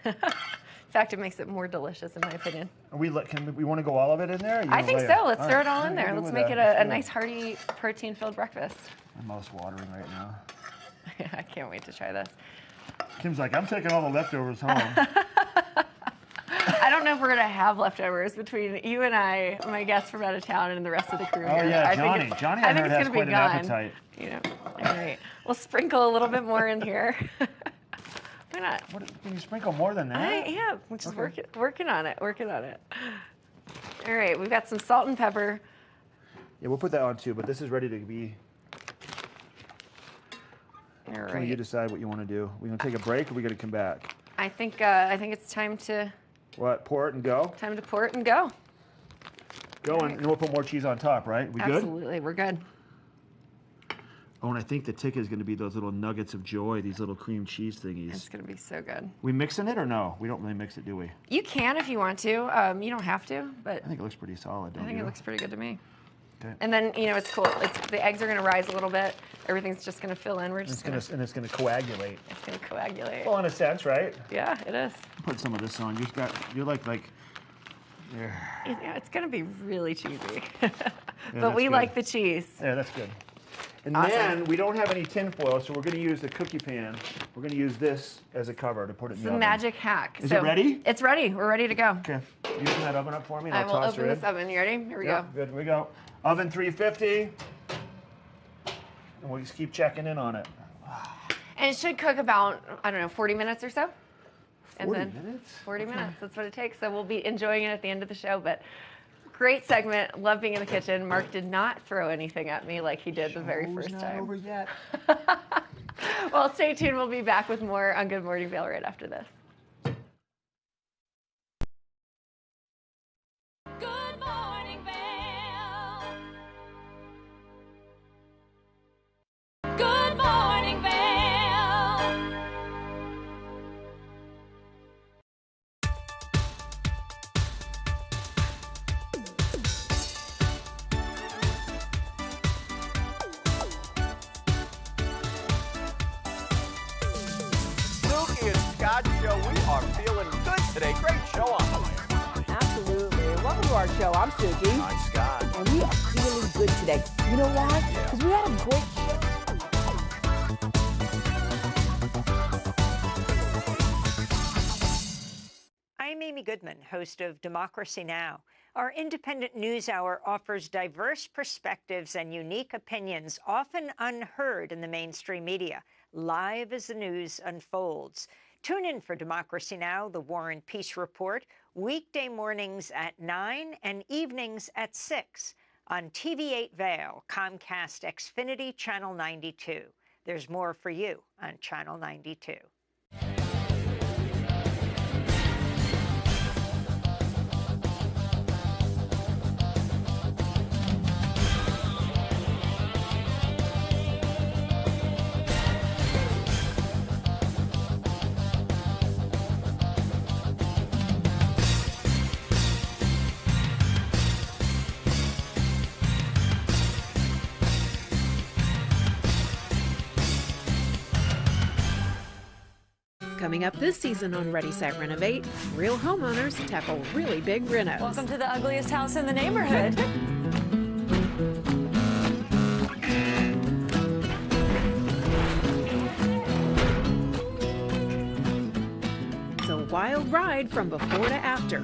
In fact, it makes it more delicious, in my opinion. Are we want to go all of it in there? I think so. Let's throw it all in there. Let's make it a nice, hearty, protein-filled breakfast. My mouth's watering right now. I can't wait to try this. Kim's like, I'm taking all the leftovers home. I don't know if we're going to have leftovers between you and I, my guests from out of town, and the rest of the crew here. Yeah, Johnny. Johnny, I heard, has quite an appetite. You know, all right. We'll sprinkle a little bit more in here. Why not? Can you sprinkle more than that? I am. We're just working on it. All right, we've got some salt and pepper. Yeah, we'll put that on too, but this is ready to be. All right. Can you decide what you want to do? We gonna take a break, or we gonna come back? I think it's time to. What? Pour it and go. Time to pour it and go. Going, and we'll put more cheese on top, right? We good? Absolutely, we're good. Oh, and I think the tikka is going to be those little nuggets of joy, these little cream cheese thingies. It's going to be so good. We mixing it or no? We don't really mix it, do we? You can if you want to. You don't have to, but I think it looks pretty solid, don't you? I think it looks pretty good to me. Okay. And then, you know, it's cool. The eggs are going to rise a little bit. Everything's just going to fill in. We're just going to... And it's going to coagulate. It's going to coagulate. Well, in a sense, right? Yeah, it is. Put some of this on. You're like... Yeah, it's going to be really cheesy. Yeah, but we like the cheese. Yeah, that's good. And Awesome. then we don't have any tin foil, so we're going to use the cookie pan. We're going to use this as a cover to put it in the oven. It's a magic hack. Is it ready? It's ready. We're ready to go. Okay. You open that oven up for me, and I I'll will toss open her in. this oven. You ready? Here we go. Good. Here we go. Oven 350. And we'll just keep checking in on it. And it should cook about, I don't know, 40 minutes or so. 40 minutes? 40 minutes. That's what it takes. So we'll be enjoying it at the end of the show. But great segment. Love being in the kitchen. Mark did not throw anything at me like he did the very first time. Not over yet. Well, stay tuned. We'll be back with more on Good Morning Vail right after this. Good morning, Vail. Good morning, Vail. Spooky and Scott Show. We are feeling good today. Great show on the way. Absolutely. Welcome to our show. I'm Suki. I'm Scott. And we are feeling good today. You know why? Because we had a great show. I'm Amy Goodman, host of Democracy Now! Our independent news hour offers diverse perspectives and unique opinions, often unheard in the mainstream media, live as the news unfolds. Tune in for Democracy Now!, the War and Peace Report, weekday mornings at 9 and evenings at 6 on TV8 Vail, Comcast Xfinity Channel 92. There's more for you on Channel 92. Coming up this season on Ready, Set, Renovate, real homeowners tackle really big renos. Welcome to the ugliest house in the neighborhood. It's a wild ride from before to after.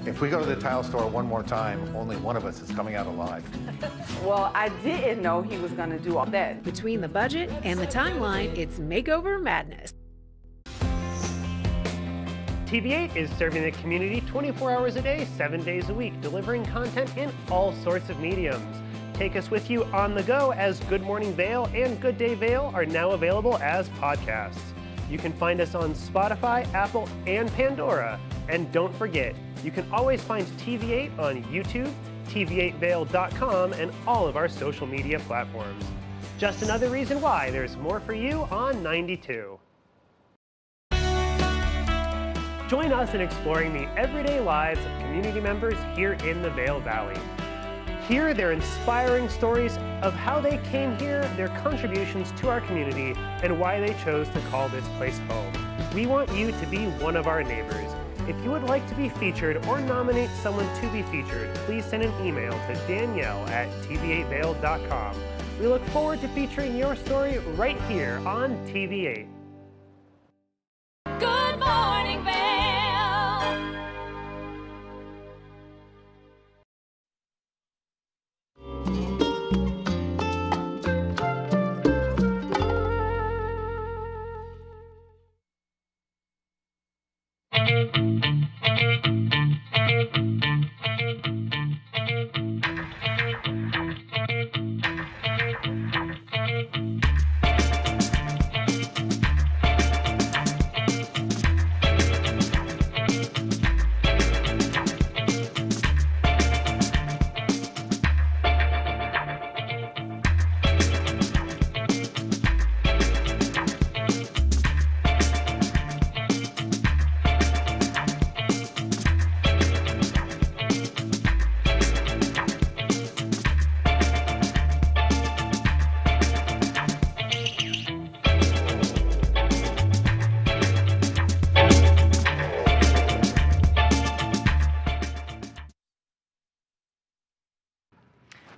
If we go to the tile store one more time, only one of us is coming out alive. Well, I didn't know he was going to do all that. Between the budget and the timeline, it's makeover madness. TV8 is serving the community 24 hours a day, 7 days a week, delivering content in all sorts of mediums. Take us with you on the go, as Good Morning Vail and Good Day Vail are now available as podcasts. You can find us on Spotify, Apple, and Pandora. And don't forget, you can always find TV8 on YouTube, tv8vail.com, and all of our social media platforms. Just another reason why there's more for you on 92. Join us in exploring the everyday lives of community members here in the Vail Valley. Hear their inspiring stories of how they came here, their contributions to our community, and why they chose to call this place home. We want you to be one of our neighbors. If you would like to be featured or nominate someone to be featured, please send an email to danielle@tv8vail.com. We look forward to featuring your story right here on TV8. Good morning, Vail.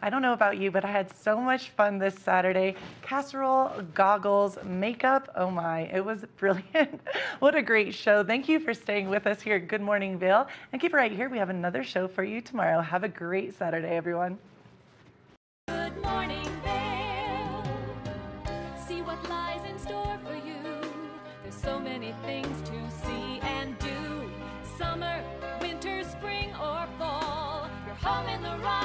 I don't know about you, but I had so much fun this Saturday. Casserole, goggles, makeup, oh my, it was brilliant. What a great show. Thank you for staying with us here at Good Morning Vail. And keep it right here. We have another show for you tomorrow. Have a great Saturday, everyone. Good morning, Vail. See what lies in store for you. There's so many things to see and do. Summer, winter, spring, or fall. You're home in the right